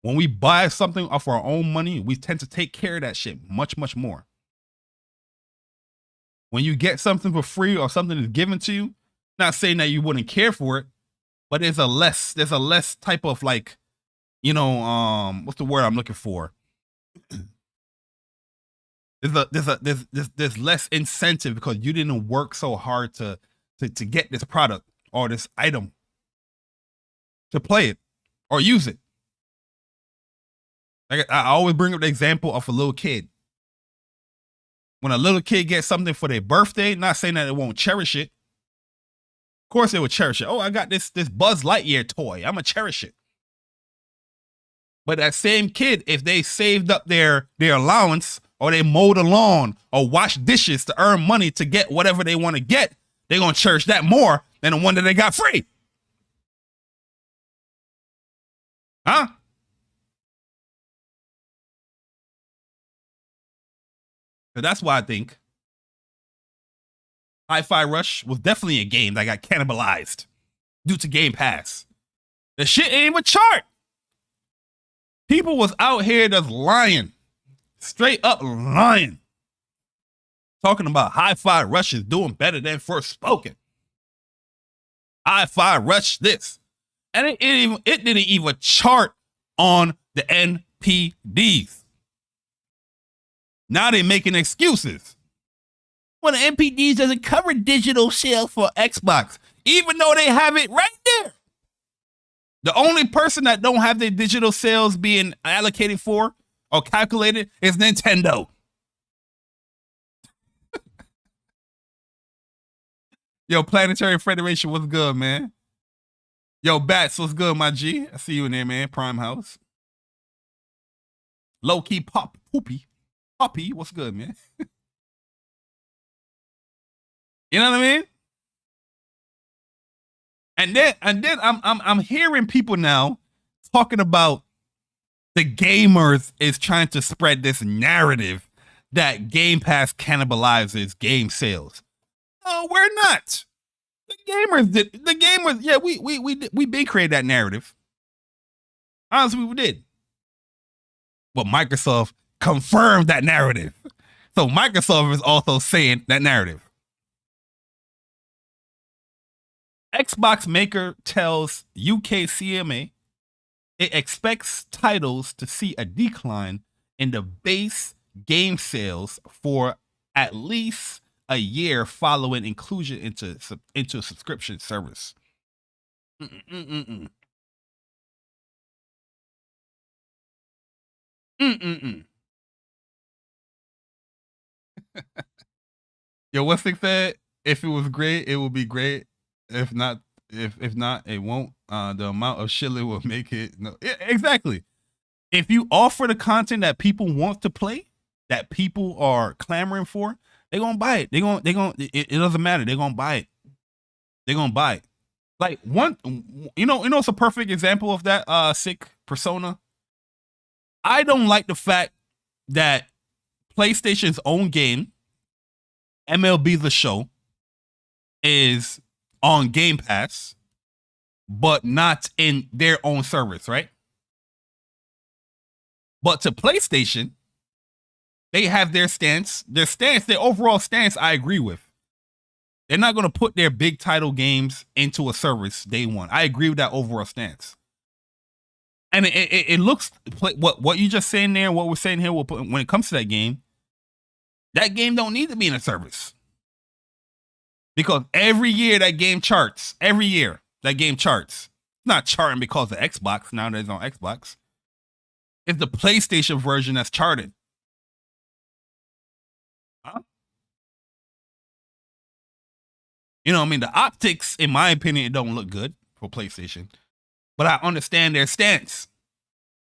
When we buy something off our own money, we tend to take care of that shit much, much more. When you get something for free or something is given to you, not saying that you wouldn't care for it, but there's a less type of like, you know, what's the word I'm looking for? There's less incentive because you didn't work so hard to get this product or this item, to play it or use it. Like I always bring up the example of a little kid. When a little kid gets something for their birthday, not saying that it won't cherish it. Of course it will cherish it. Oh, I got this Buzz Lightyear toy. I'm gonna cherish it. But that same kid, if they saved up their allowance or they mowed a lawn or washed dishes to earn money to get whatever they want to get, they're gonna cherish that more than the one that they got free. Huh? So that's why I think Hi-Fi Rush was definitely a game that got cannibalized due to Game Pass. The shit ain't even chart. People was out here just lying. Straight up lying. Talking about Hi-Fi Rush is doing better than Forspoken. Hi-Fi Rush this. And it didn't even chart on the NPDs. Now they're making excuses. Well, the NPDs doesn't cover digital sales for Xbox, even though they have it right there. The only person that don't have their digital sales being allocated for or calculated is Nintendo. Yo, Planetary Federation, what's good, man? Yo, Bats, what's good, my G? I see you in there, man. Prime House. Low key Poppy, what's good, man? You know what I mean? And then I'm hearing people now talking about the gamers is trying to spread this narrative that Game Pass cannibalizes game sales. No, we're not. The gamers did. The gamers, yeah, we been created that narrative. Honestly, we did. But Microsoft confirmed that narrative. So Microsoft is also saying that narrative. Xbox maker tells UK CMA it expects titles to see a decline in the base game sales for at least a year following inclusion into a subscription service. Yo, what's it said? If it was great, it would be great. If not, it won't. The amount of shilling will make it. No, exactly. If you offer the content that people want to play, that people are clamoring for, they're gonna buy it. It doesn't matter. They're gonna buy it. They're gonna buy it. Like one, it's a perfect example of that. Sick Persona. I don't like the fact that PlayStation's own game, MLB The Show, is on Game Pass, but not in their own service, right? But to PlayStation, they have their stance. Their overall stance, I agree with. They're not going to put their big title games into a service day one. I agree with that overall stance. And it looks what you just saying there, what we're saying here, when it comes to that game don't need to be in a service. Because every year that game charts. Every year that game charts. It's not charting because of Xbox. Now that it's on Xbox. It's the PlayStation version that's charted. Huh? You know what I mean? The optics, in my opinion, it don't look good for PlayStation. But I understand their stance.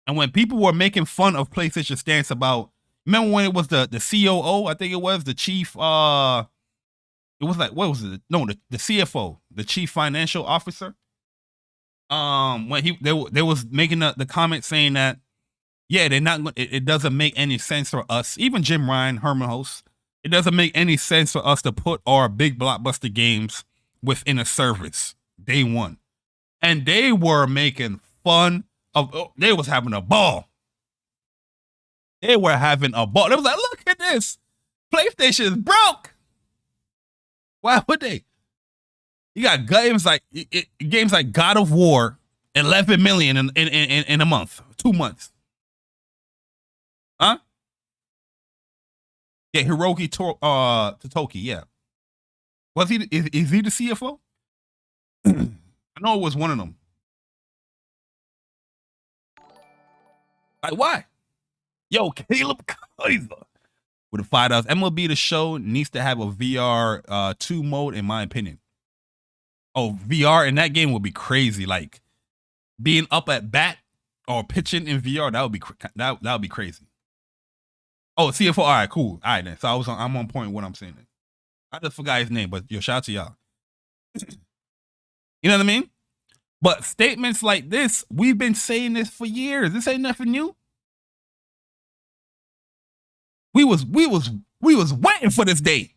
And when people were making fun of PlayStation's stance about, remember when it was the COO, I think it was, the chief, it was like, what was it? No, the CFO, the chief financial officer. When they was making the comment saying that, yeah, they're not. It doesn't make any sense for us. Even Jim Ryan, Herman Host, it doesn't make any sense for us to put our big blockbuster games within a service day one. And they were making fun of. They was having a ball. They were having a ball. They was like, look at this, PlayStation is broke. Why would they? You got games like God of War, 11 million in a month, 2 months. Huh? Yeah, Hiroki Totoki, yeah. Was he? Is he the CFO? I know it was one of them. Like, why? Yo, Caleb Kaiser with the $5. MLB The Show needs to have a VR 2 mode, in my opinion. Oh, VR in that game would be crazy. Like being up at bat or pitching in VR, that would be crazy. Oh, CFO. All right, cool. All right, then. So I'm on point with what I'm saying. Then. I just forgot his name, but yo, shout out to y'all. You know what I mean? But statements like this, we've been saying this for years. This ain't nothing new. We was waiting for this day.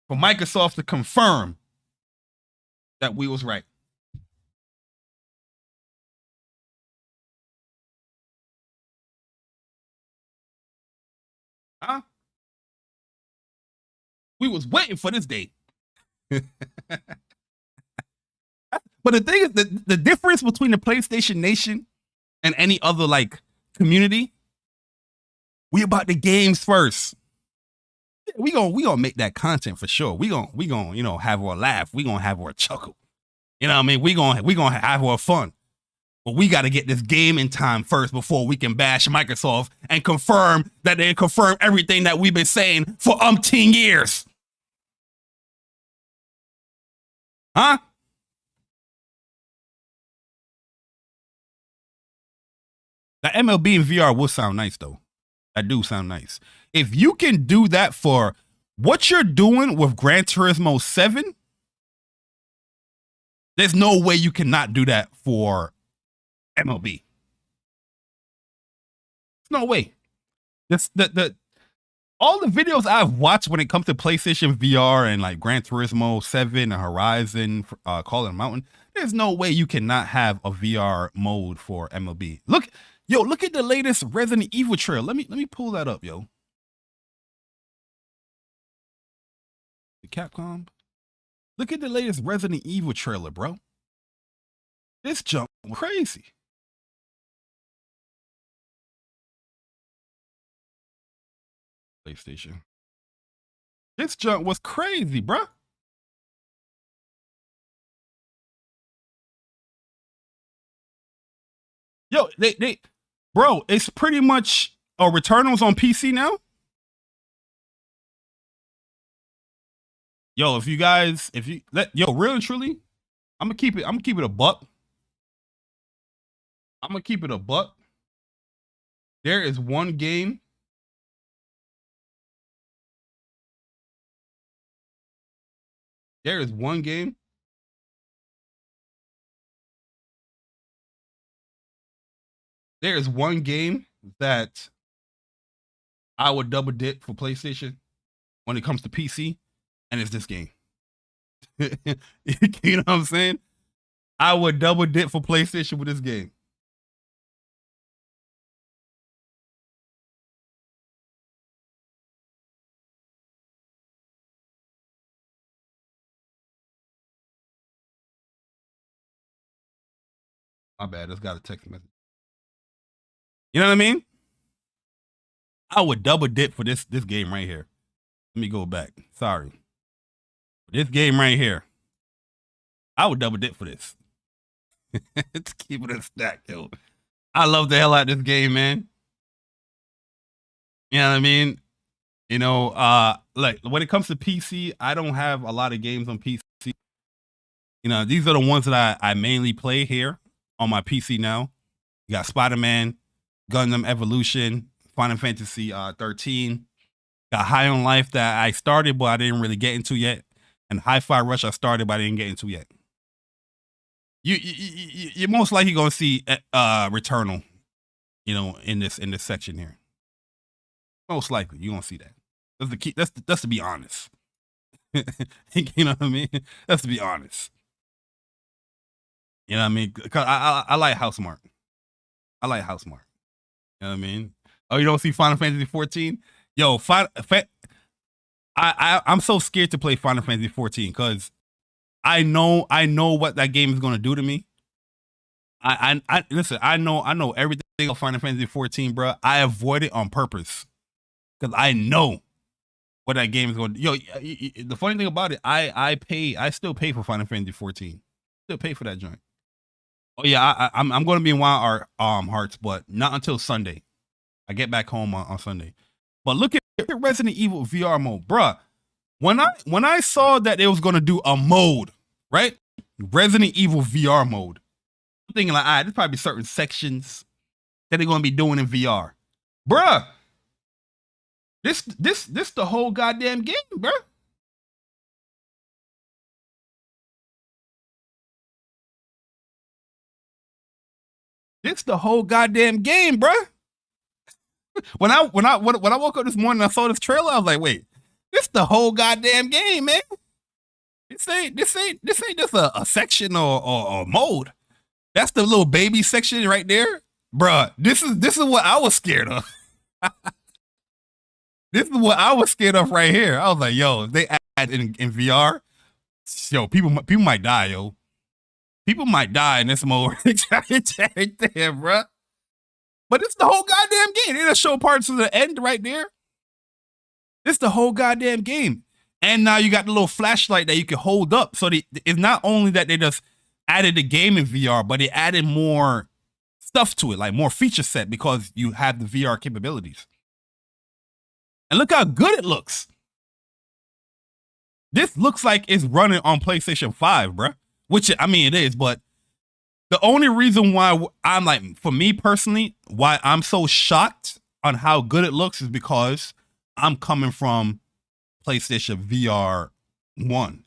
for Microsoft to confirm that we was right. Huh? We was waiting for this day. But the thing is, the difference between the PlayStation Nation and any other like community, we about the games first. We gonna make that content for sure. We gonna you know have our laugh. We gonna have our chuckle. You know what I mean? We gonna have our fun. But we got to get this game in time first before we can bash Microsoft and confirm that they confirm everything that we've been saying for umpteen years. Huh? The MLB in VR will sound nice though. That do sound nice. If you can do that for what you're doing with Gran Turismo 7, there's no way you cannot do that for MLB. No way. All the videos I've watched when it comes to PlayStation VR and like Gran Turismo 7 and Horizon, Call of the Mountain, there's no way you cannot have a VR mode for MLB. Look at the latest Resident Evil trailer. Let me pull that up, yo. The Capcom. Look at the latest Resident Evil trailer, bro. This jump was crazy. PlayStation. This jump was crazy, bro. Yo, bro, it's pretty much Returnals on PC now. Yo, real and truly, I'm gonna keep it a buck. I'm gonna keep it a buck. There is one game. There is one game that I would double dip for PlayStation when it comes to PC, and it's this game. You know what I'm saying? I would double dip for PlayStation with this game. My bad, it's got a text message. You know what I mean? I would double dip for this game right here. Let me go back. Sorry. This game right here. I would double dip for this. Let's keep it a stack, yo. I love the hell out of this game, man. You know what I mean? You know, like when it comes to PC, I don't have a lot of games on PC. You know, these are the ones that I mainly play here on my PC now. You got Spider-Man, Gundam Evolution, Final Fantasy 13. Got High on Life that I started, but I didn't really get into yet. And Hi-Fi Rush I started, but I didn't get into yet. You're most likely gonna see Returnal, you know, in this section here. Most likely, you're gonna see that. That's the key. That's to be honest. You know what I mean? That's to be honest. You know what I mean? Cause I like Housemarque. I like Housemarque. You know what I mean? Oh, you don't see Final Fantasy 14? Yo, I'm so scared to play Final Fantasy 14 because I know what that game is gonna do to me. I listen. I know everything about Final Fantasy 14, bro. I avoid it on purpose because I know what that game is going to. Yo, the funny thing about it, I still pay for Final Fantasy 14. Still pay for that joint. Oh yeah, I'm going to be in Wild Hearts, but not until Sunday. I get back home on Sunday. But look at Resident Evil VR mode, bruh. When I saw that it was going to do a mode, right? Resident Evil VR mode. I'm thinking like, all right, there's probably certain sections that they're going to be doing in VR. Bruh. This the whole goddamn game, bruh. This the whole goddamn game, bruh. When I woke up this morning and I saw this trailer, I was like, wait, This the whole goddamn game, man. This ain't just a section or mode. That's the little baby section right there. Bruh, this is what I was scared of. This is what I was scared of right here. I was like, yo, if they add in VR, yo, people might die, yo. People might die in this mode right there, bro. But it's the whole goddamn game. They just show parts of the end right there. It's the whole goddamn game. And now you got the little flashlight that you can hold up. So it's not only that they just added the game in VR, but they added more stuff to it, like more feature set because you have the VR capabilities. And look how good it looks. This looks like it's running on PlayStation 5, bruh. Which, I mean, it is, but the only reason why I'm like, for me personally, why I'm so shocked on how good it looks is because I'm coming from PlayStation VR 1.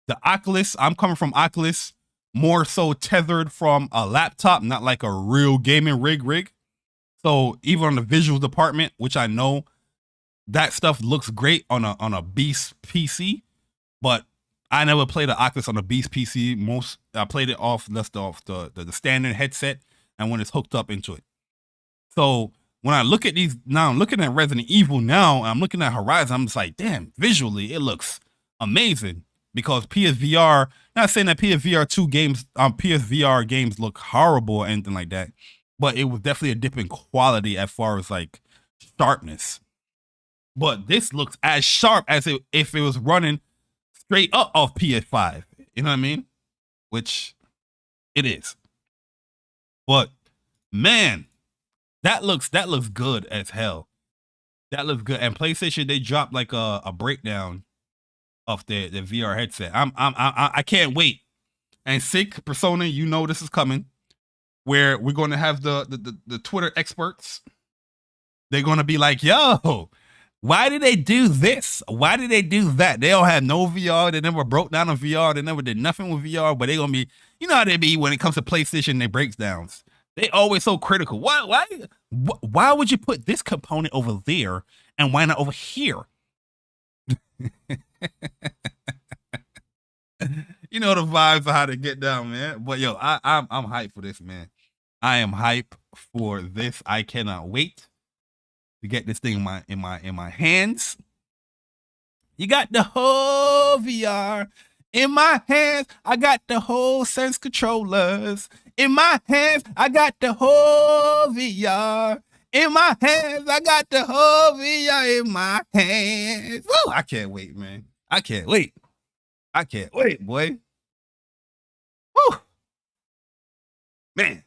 The Oculus, I'm coming from Oculus, more so tethered from a laptop, not like a real gaming rig. So even on the visual department, which I know that stuff looks great on a beast PC, but I never played the Oculus on a beast PC. I played it off the standard headset and when it's hooked up into it. So when I look at these now, I'm looking at Resident Evil now, and I'm looking at Horizon, I'm just like, damn, visually it looks amazing because PSVR. Not saying that PSVR 2 games, PSVR games look horrible or anything like that, but it was definitely a dip in quality as far as like sharpness. But this looks as sharp as if it was running straight up off PS5. You know what I mean? Which it is. But man, that looks good as hell. That looks good. And PlayStation, they dropped like a breakdown of the VR headset. I can't wait. And Sick Persona, you know this is coming. Where we're going to have the Twitter experts. They're going to be like, yo, why did they do this? Why did they do that? They don't have no VR. They never broke down on VR. They never did nothing with VR. But they're going to be, you know how they be when it comes to PlayStation, they breakdowns. They always so critical. Why would you put this component over there and why not over here? You know the vibes of how to get down, man. But yo, I'm hyped for this, man. I am hyped for this. I cannot wait to get this thing in my hands. You got the whole VR in my hands. I got the whole Sense controllers in my hands. I got the whole VR in my hands. I got the whole VR in my hands. Woo! I can't wait, man. I can't wait. I can't wait, boy. Woo! Man,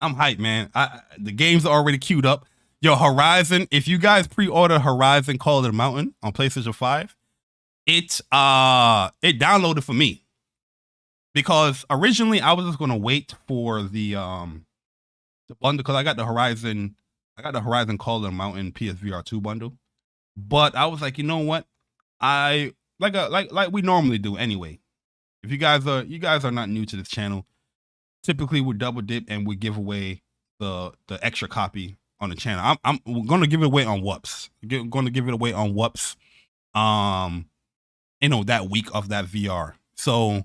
I'm hyped, man. The game's already queued up. Yo, Horizon, if you guys pre-order Horizon Call of the Mountain on PlayStation 5, it downloaded for me. Because originally I was just gonna wait for the bundle because I got the Horizon Call of the Mountain PSVR 2 bundle. But I was like, you know what? I like we normally do anyway. If you guys are not new to this channel, typically we double dip and we give away the extra copy on the channel. I'm gonna give it away on WUPS. Going to give it away on WUPS. You know, that week of that VR. So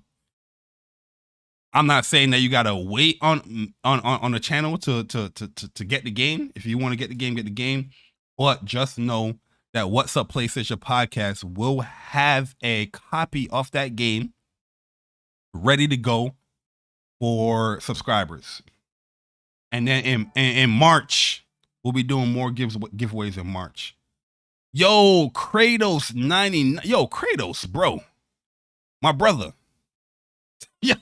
I'm not saying that you gotta wait on the channel to get the game. If you want to get the game, get the game. But just know that What's Up PlayStation Podcast will have a copy of that game ready to go for subscribers. And then in March, we'll be doing more giveaways in March. Yo, Kratos 99. Yo, Kratos, bro. My brother. Yo.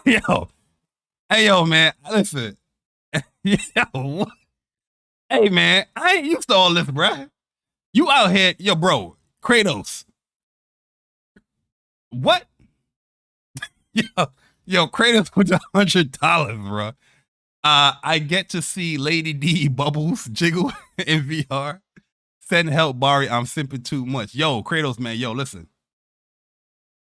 Yo. Hey, yo, man. Listen. Yo. Hey, man. I ain't used to all this, bro. You out here. Yo, bro. Kratos. What? Yo, Kratos with $100, bro. I get to see Lady D bubbles jiggle in VR. Send help, Bari. I'm simping too much. Yo, Kratos, man. Yo, listen.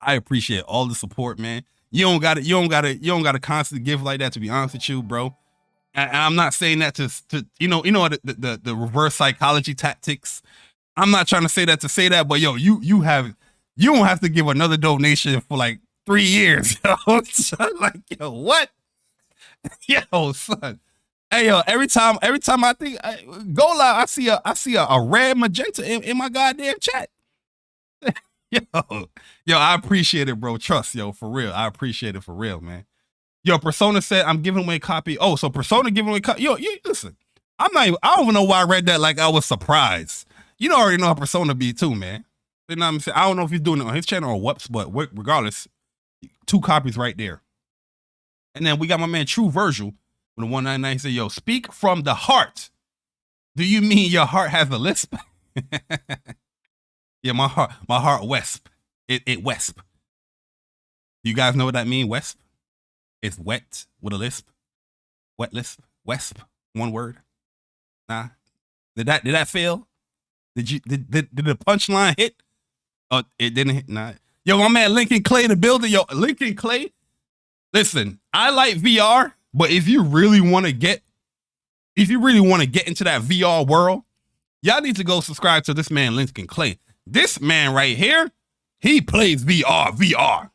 I appreciate all the support, man. You don't gotta constantly give like that, to be honest with you, bro. And I'm not saying that to the reverse psychology tactics. I'm not trying to say that to say that, but yo, you don't have to give another donation for like 3 years. Yo. Like, yo, what? Yo, son. Hey, yo, every time I think go live, I see a red magenta in my goddamn chat. Yo, I appreciate it, bro. Trust, yo, for real. I appreciate it for real, man. Yo, Persona said I'm giving away a copy. Oh, so Persona giving away a copy. Yo, listen. I don't even know why I read that like I was surprised. You know, already know how Persona be too, man. You know what I'm saying? I don't know if he's doing it on his channel or WUPS, but regardless, 2 copies right there. And then we got my man True Virgil with the 199. He said, yo, speak from the heart. Do you mean your heart has a lisp? Yeah, my heart wesp. It wesp. You guys know what that means, wesp? It's wet with a lisp. Wet lisp. Wesp. One word. Nah. Did that fail? Did the punchline hit? Oh, it didn't hit. Nah. Yo, my man Lincoln Clay in the building. Yo, Lincoln Clay. Listen, I like VR, but if you really want to get into that VR world, y'all need to go subscribe to this man Lincoln Clay. This man right here, he plays VR.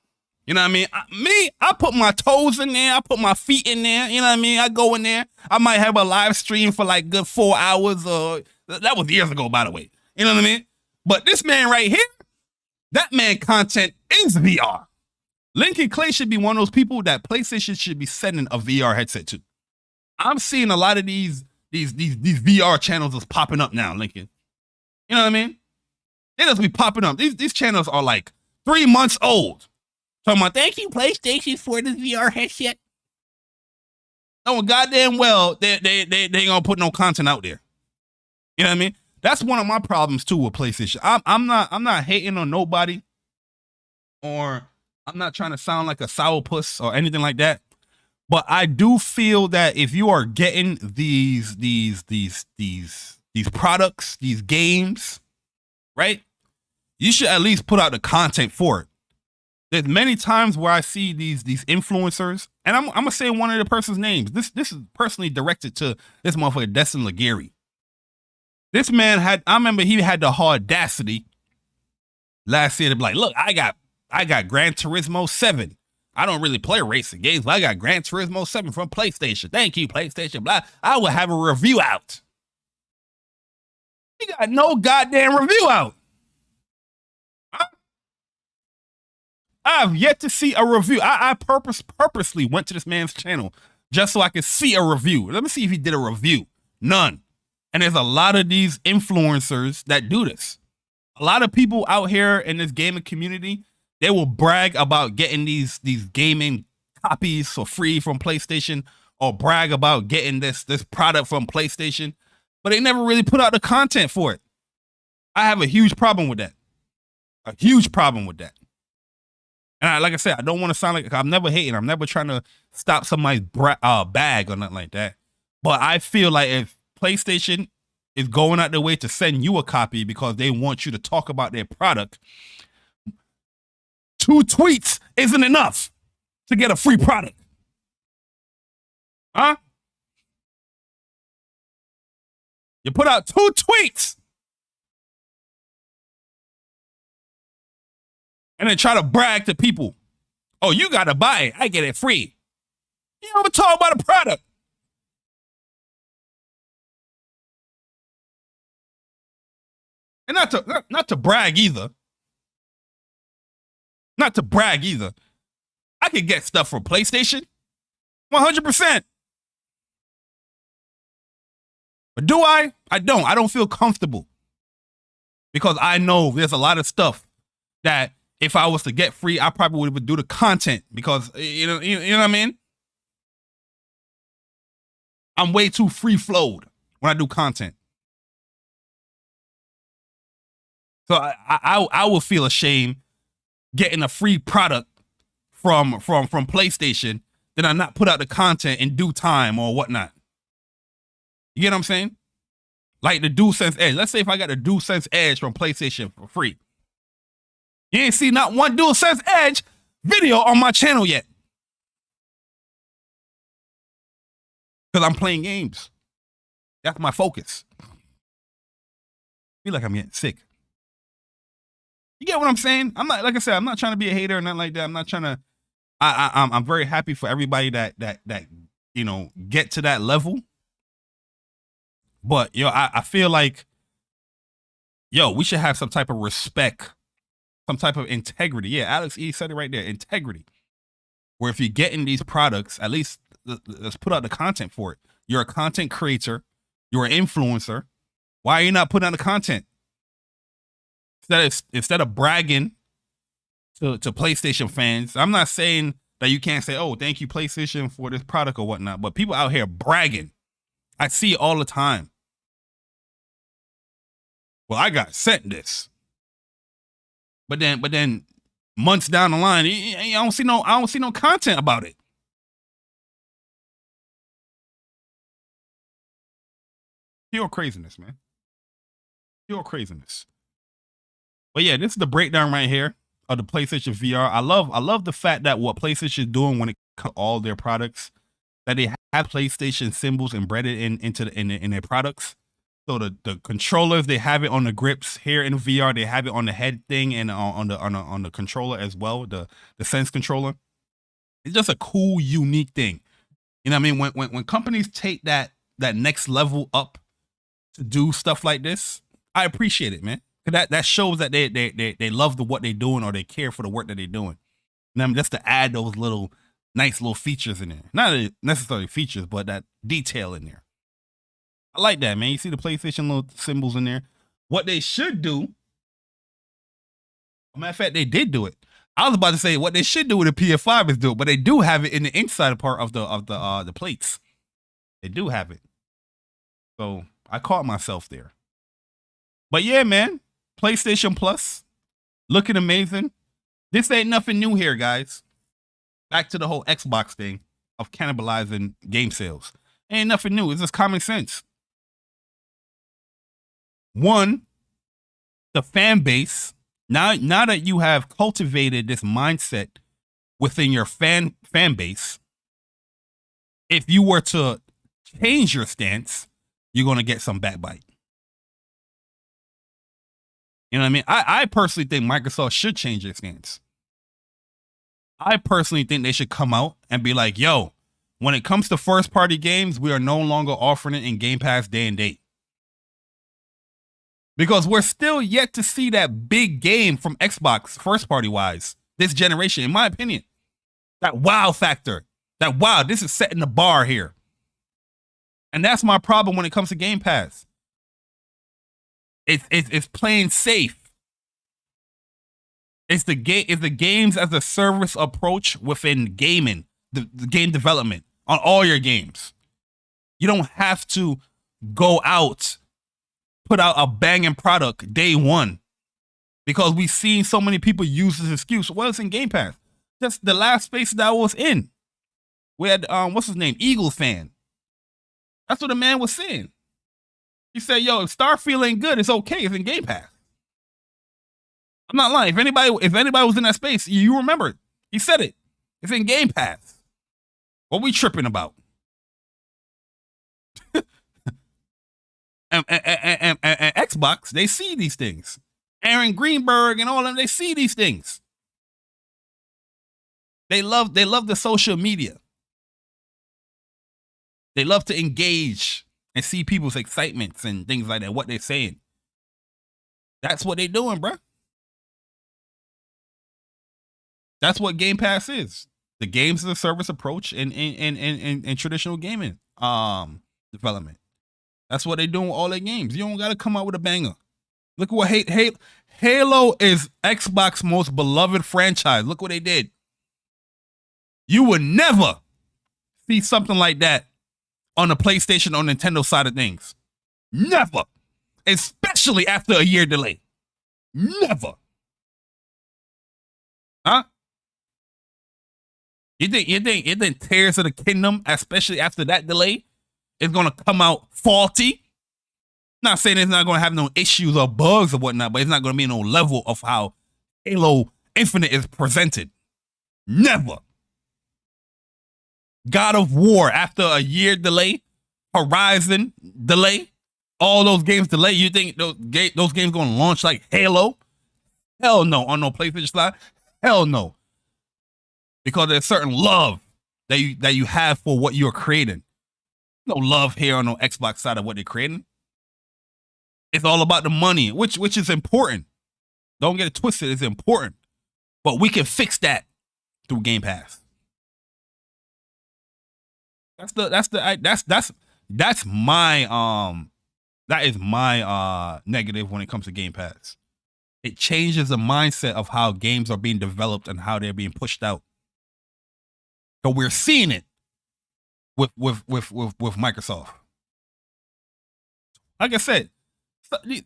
You know what I mean? I put my toes in there. I put my feet in there. You know what I mean? I go in there. I might have a live stream for like good 4 hours. That was years ago, by the way. You know what I mean? But this man right here, that man content is VR. Lincoln Clay should be one of those people that PlayStation should be sending a VR headset to. I'm seeing a lot of these VR channels is popping up now, Lincoln. You know what I mean? They just be popping up. These channels are like 3 months old. Talking about, thank you, PlayStation, for this VR headset. No, goddamn well, they ain't gonna put no content out there. You know what I mean? That's one of my problems too with PlayStation. I'm not hating on nobody, or I'm not trying to sound like a sourpuss or anything like that. But I do feel that if you are getting these products, these games, right? You should at least put out the content for it. There's many times where I see these influencers, and I'm gonna say one of the person's names. This is personally directed to this motherfucker, Destin Legary. This man I remember he had the audacity last year to be like, look, I got Gran Turismo 7. I don't really play racing games, but I got Gran Turismo 7 from PlayStation. Thank you, PlayStation. Blah. I will have a review out. He got no goddamn review out. I have yet to see a review. I purposely went to this man's channel just so I could see a review. Let me see if he did a review. None. And there's a lot of these influencers that do this. A lot of people out here in this gaming community, they will brag about getting these gaming copies for free from PlayStation, or brag about getting this product from PlayStation, but they never really put out the content for it. I have a huge problem with that. A huge problem with that. And like I said, I don't want to sound like I'm never hating. I'm never trying to stop somebody's bag or nothing like that. But I feel like if PlayStation is going out their way to send you a copy because they want you to talk about their product, 2 tweets isn't enough to get a free product. Huh? You put out 2 tweets and then try to brag to people. Oh, you got to buy it. I get it free. You don't talk about a product. And not to brag either. Not to brag either. I could get stuff from PlayStation. 100%. But do I? I don't. I don't feel comfortable. Because I know there's a lot of stuff that if I was to get free, I probably would do the content, because you know what I mean? I'm way too free-flowed when I do content. So I will feel ashamed getting a free product from PlayStation, then I not put out the content in due time or whatnot. You get what I'm saying? Like the DualSense Edge. Let's say if I got the DualSense Edge from PlayStation for free. You ain't seen not one DualSense Edge video on my channel yet. because I'm playing games. That's my focus. I feel like I'm getting sick. You get what I'm saying? I'm not, like I said, I'm not trying to be a hater or nothing like that. I'm not trying to. I'm very happy for everybody that you know, get to that level. But yo, I feel like, yo, we should have some type of respect, some type of integrity. Yeah, Alex E said it right there, integrity. Where if you're getting these products, at least let's put out the content for it. You're a content creator, you're an influencer. Why are you not putting out the content? Instead of bragging to PlayStation fans, I'm not saying that you can't say, oh, thank you, PlayStation, for this product or whatnot, but people out here bragging. I see it all the time. Well, I got sent this. But then months down the line, I don't see no content about it. Pure craziness, man. Pure craziness. But yeah, this is the breakdown right here of the PlayStation VR. I love the fact that what PlayStation is doing when it comes to all their products, that they have PlayStation symbols embedded in their products. So the controllers, they have it on the grips here in VR. They have it on the head thing and on the controller as well, the Sense controller. It's just a cool, unique thing. You know what I mean? When companies take that next level up to do stuff like this, I appreciate it, man. That shows that they love what they're doing, or they care for the work that they're doing. And I mean, just to add those little nice little features in there. Not necessarily features, but that detail in there. I like that, man. You see the PlayStation little symbols in there. What they should do, matter of fact, they did do it. I was about to say what they should do with the PS5 is do it, but they do have it in the inside part of the plates. They do have it. So I caught myself there. But yeah, man, PlayStation Plus, looking amazing. This ain't nothing new here, guys. Back to the whole Xbox thing of cannibalizing game sales. Ain't nothing new. It's just common sense. One, the fan base. Now that you have cultivated this mindset within your fan base, if you were to change your stance, you're going to get some backbite. You know what I mean? I personally think Microsoft should change their stance. I personally think they should come out and be like, yo, when it comes to first party games, we are no longer offering it in Game Pass day and date. Because we're still yet to see that big game from Xbox, first party wise, this generation, in my opinion. That wow factor. That wow, this is setting the bar here. And that's my problem when it comes to Game Pass. It's playing safe. It's the games as a service approach within gaming, the game development on all your games. You don't have to go out, put out a banging product day one, because we've seen so many people use this excuse. Well, it's in Game Pass. Just the last space that I was in, we had what's his name, Eagles fan. That's what the man was saying. He said, "Yo, if Starfield ain't good, it's okay. It's in Game Pass." I'm not lying. If anybody was in that space, you remember it. He said it. It's in Game Pass. What we tripping about? and Xbox, they see these things. Aaron Greenberg and all of them, they see these things. They love the social media. They love to engage and see people's excitements and things like that, what they're saying. That's what they're doing, bro. That's what Game Pass is. The games as a service approach in traditional gaming development. That's what they're doing with all their games. You don't got to come out with a banger. Look at what Halo is Xbox's most beloved franchise. Look what they did. You would never see something like that on the PlayStation or Nintendo side of things. Never. Especially after a year delay. Never. Huh? You think Tears of the Kingdom, especially after that delay, is gonna come out faulty? Not saying it's not gonna have no issues or bugs or whatnot, but it's not gonna be no level of how Halo Infinite is presented. Never. God of War, after a year delay, Horizon delay, all those games delay. You think those games gonna launch like Halo? Hell no. On no PlayStation side, hell no. Because there's certain love that you have for what you're creating. No love here on no Xbox side of what they're creating. It's all about the money, which is important. Don't get it twisted. It's important, but we can fix that through Game Pass. That's my negative when it comes to Game Pass. It changes the mindset of how games are being developed and how they're being pushed out. So we're seeing it with Microsoft. Like I said,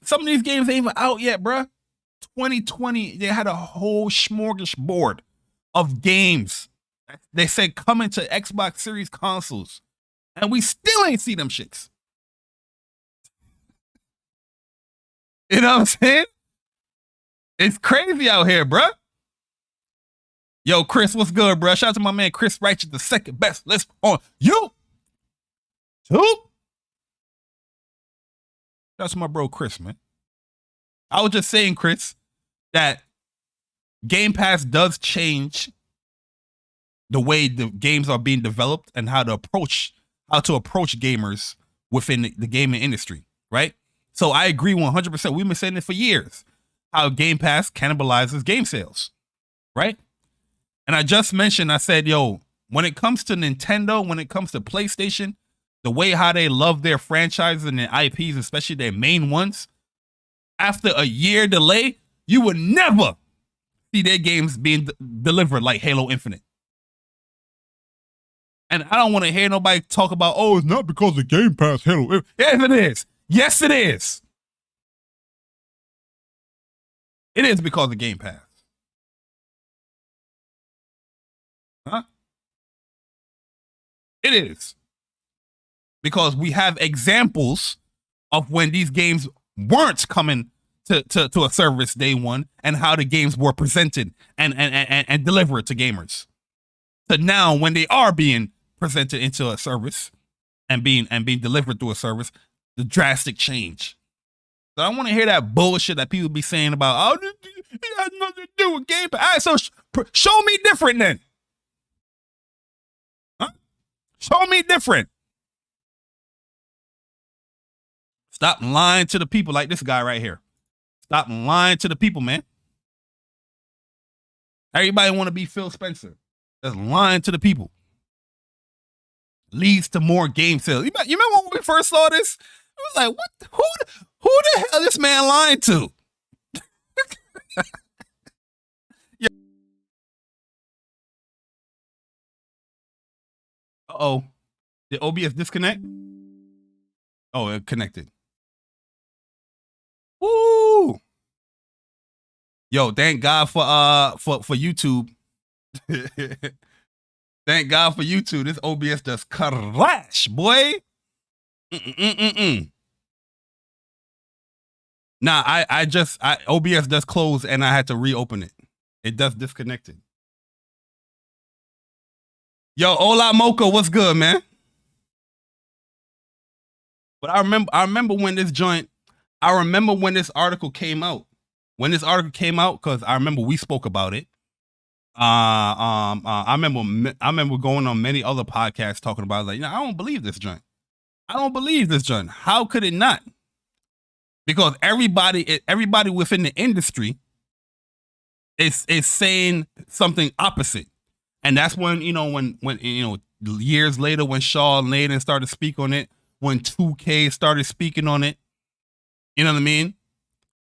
some of these games ain't even out yet, bruh. 2020, they had a whole smorgasbord of games. They said coming to Xbox Series consoles, and we still ain't see them shits. You know what I'm saying? It's crazy out here, bruh. Yo, Chris, what's good, bruh? Shout out to my man Chris Righteous, the second best list on YouTube. Shout out to my bro Chris, man. I was just saying, Chris, that Game Pass does change the way the games are being developed and how to approach gamers within the gaming industry, right? So I agree 100%. We've been saying it for years, how Game Pass cannibalizes game sales, right? And I just mentioned, I said, yo, when it comes to Nintendo, when it comes to PlayStation, the way how they love their franchises and their IPs, especially their main ones, after a year delay, you would never see their games being delivered like Halo Infinite. And I don't want to hear nobody talk about, oh, it's not because of Game Pass, Halo. Yes, it is. Yes, it is. It is because of Game Pass. Huh? It is. Because we have examples of when these games weren't coming to a service day one and how the games were presented and delivered to gamers. So now when they are being presented into a service and being delivered through a service, the drastic change. So I want to hear that bullshit that people be saying about, oh, it has nothing to do with Game Pass. All right, so show me different then. Huh? Show me different. Stop lying to the people like this guy right here. Stop lying to the people, man. Everybody want to be Phil Spencer. That's lying to the people. Leads to more game sales. You remember when we first saw this? It was like, what? Who the hell is this man lying to? Yeah. Uh-oh. Did OBS disconnect? Oh, it connected. Woo! Yo, thank God for YouTube. Thank God for YouTube. This OBS does crash, boy. Nah, OBS does close and I had to reopen it. It does disconnect it. Yo, Ola Mocha, what's good, man? But I remember when this article came out. When this article came out, because I remember we spoke about it. I remember going on many other podcasts talking about it, like, I don't believe this joint. I don't believe this joint. How could it not? Because everybody within the industry is saying something opposite. And that's when, when years later, when Shaw Layden started to speak on it, when 2K started speaking on it, you know what I mean?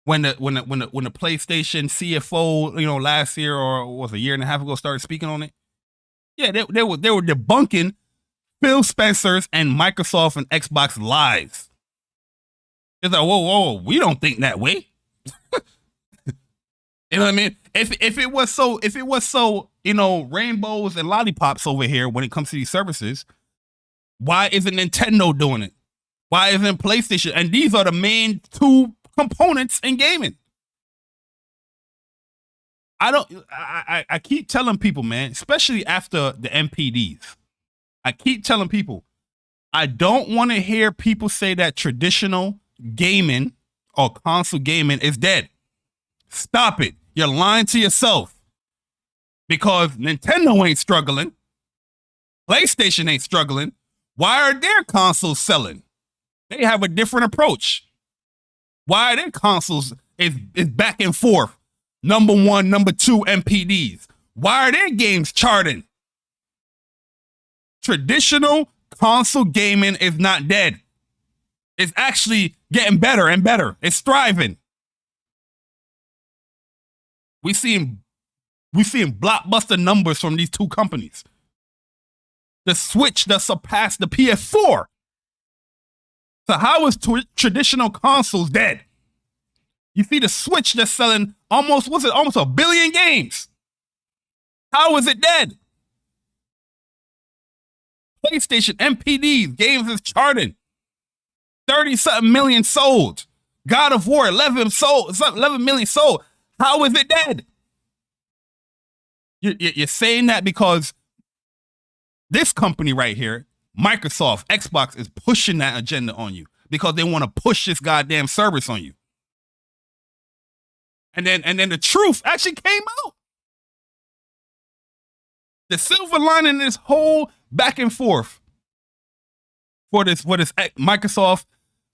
When the PlayStation CFO, last year or was a year and a half ago started speaking on it. Yeah, they were debunking Phil Spencer's and Microsoft and Xbox lies. It's like, whoa, we don't think that way. You know what I mean? If it was so, rainbows and lollipops over here when it comes to these services, why isn't Nintendo doing it? Why isn't PlayStation? And these are the main two components in gaming. I keep telling people, man, especially after the MPDs, I keep telling people, I don't want to hear people say that traditional gaming or console gaming is dead. Stop it. You're lying to yourself. Because Nintendo ain't struggling. PlayStation ain't struggling. Why are their consoles selling? They have a different approach. Why are their consoles is back and forth? Number 1, number 2 MPDs. Why are their games charting? Traditional console gaming is not dead. It's actually getting better and better. It's thriving. We seeing blockbuster numbers from these two companies. The Switch that surpassed the PS4. So how is traditional consoles dead? You see the Switch that's selling almost 1 billion games. How is it dead? PlayStation MPDs, games is charting. 30-something million sold. God of War, 11 million sold. How is it dead? You're saying that because this company right here, Microsoft, Xbox, is pushing that agenda on you because they want to push this goddamn service on you. And then the truth actually came out. The silver lining in this whole back and forth for this Microsoft,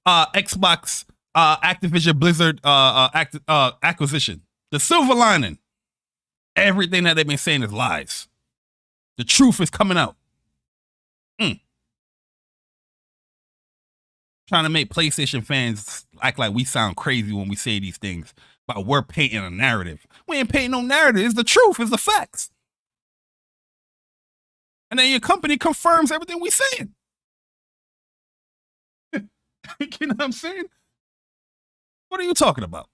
Xbox, Activision Blizzard acquisition. The silver lining, everything that they've been saying is lies. The truth is coming out. Trying to make PlayStation fans act like we sound crazy when we say these things, but we're painting a narrative. We ain't painting no narrative. It's the truth. It's the facts. And then your company confirms everything we're saying. You know what I'm saying? What are you talking about?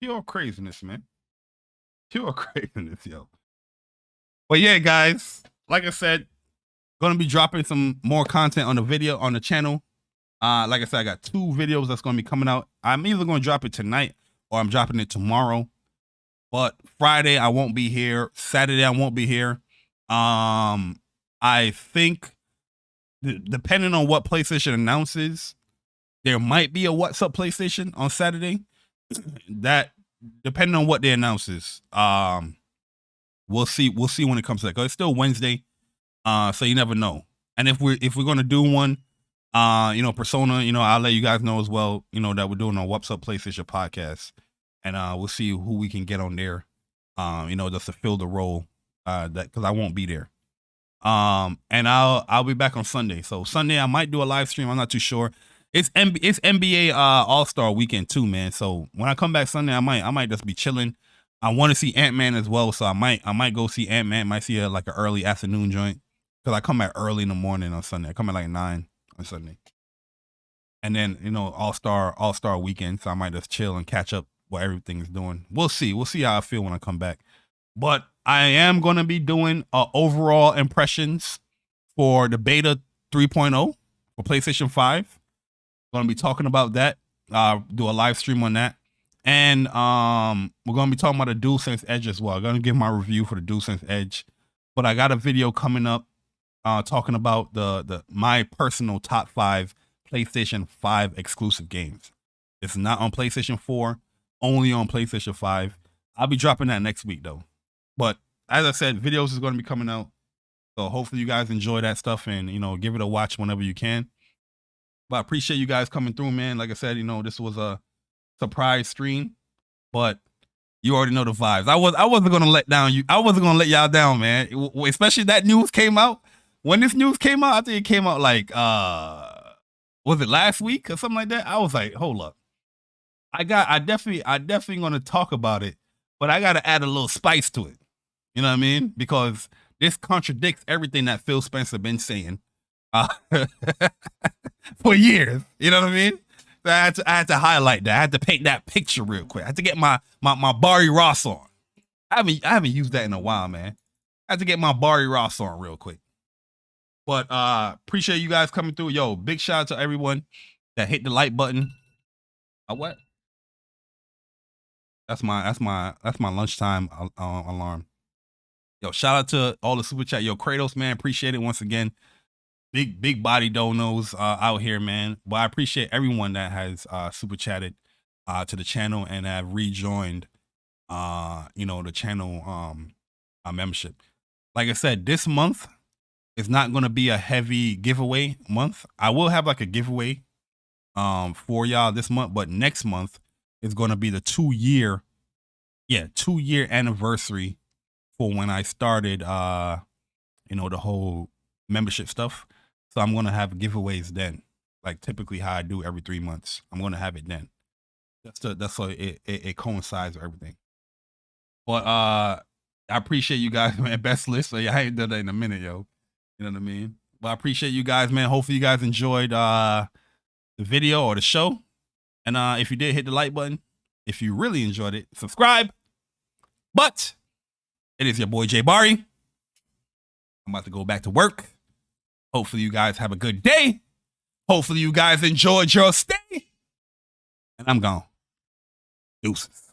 Pure craziness, man. Pure craziness, yo. But yeah, guys, like I said, gonna be dropping some more content on the video on the channel. Like I said, I got 2 videos that's gonna be coming out. I'm either gonna drop it tonight or I'm dropping it tomorrow. But Friday I won't be here. Saturday I won't be here. I think depending on what PlayStation announces, there might be a What's Up PlayStation on Saturday. That depending on what they announces, we'll see when it comes to that. Cause it's still Wednesday, so you never know. And if we're gonna do one, Persona, I'll let you guys know as well. That we're doing a What's Up PlayStation podcast, and we'll see who we can get on there. Just to fill the role, because I won't be there. And I'll be back on Sunday. So Sunday I might do a live stream. I'm not too sure. It's NBA All-Star weekend too, man. So when I come back Sunday, I might just be chilling. I want to see Ant-Man as well, so I might go see Ant-Man. Might see like an early afternoon joint because I come back early in the morning on Sunday. I come at like 9 on Sunday, and then All-Star weekend, so I might just chill and catch up what everything is doing. We'll see how I feel when I come back. But I am gonna be doing overall impressions for the beta 3.0 for PlayStation 5. Going to be talking about that. Do a live stream on that. And we're going to be talking about the DualSense Edge as well. I'm going to give my review for the DualSense Edge. But I got a video coming up talking about my personal top 5 PlayStation 5 exclusive games. It's not on PlayStation 4, only on PlayStation 5. I'll be dropping that next week though. But as I said, videos is going to be coming out. So hopefully you guys enjoy that stuff and, give it a watch whenever you can. But I appreciate you guys coming through, man. Like I said, this was a surprise stream, but you already know the vibes. I wasn't gonna let down you. I wasn't gonna let y'all down, man. Especially that news came out. When this news came out, I think it came out like was it last week or something like that? I was like, hold up. I definitely gonna talk about it, but I gotta add a little spice to it. You know what I mean? Because this contradicts everything that Phil Spencer been saying. For years, you know what I mean? So I had to highlight that. I had to paint that picture real quick. I had to get my Barry Ross on. I haven't used that in a while, man. I had to get my Barry Ross on real quick. But appreciate you guys coming through. Yo, big shout out to everyone that hit the like button. What? That's my lunchtime alarm. Yo, shout out to all the super chat. Yo, Kratos, man, appreciate it once again. Big body donos out here, man. But I appreciate everyone that has super chatted to the channel and have rejoined the channel membership. Like I said, this month is not going to be a heavy giveaway month. I will have like a giveaway for y'all this month, but next month is going to be the 2-year anniversary for when I started the whole membership stuff. So I'm going to have giveaways then, like typically how I do every 3 months. I'm going to have it then. That's so it coincides with everything. But I appreciate you guys, man. Best list. So yeah, I ain't done that in a minute, yo. You know what I mean? But I appreciate you guys, man. Hopefully you guys enjoyed the video or the show. And if you did, hit the like button. If you really enjoyed it, subscribe. But it is your boy Jay Bari. I'm about to go back to work. Hopefully you guys have a good day. Hopefully you guys enjoyed your stay. And I'm gone. Deuces.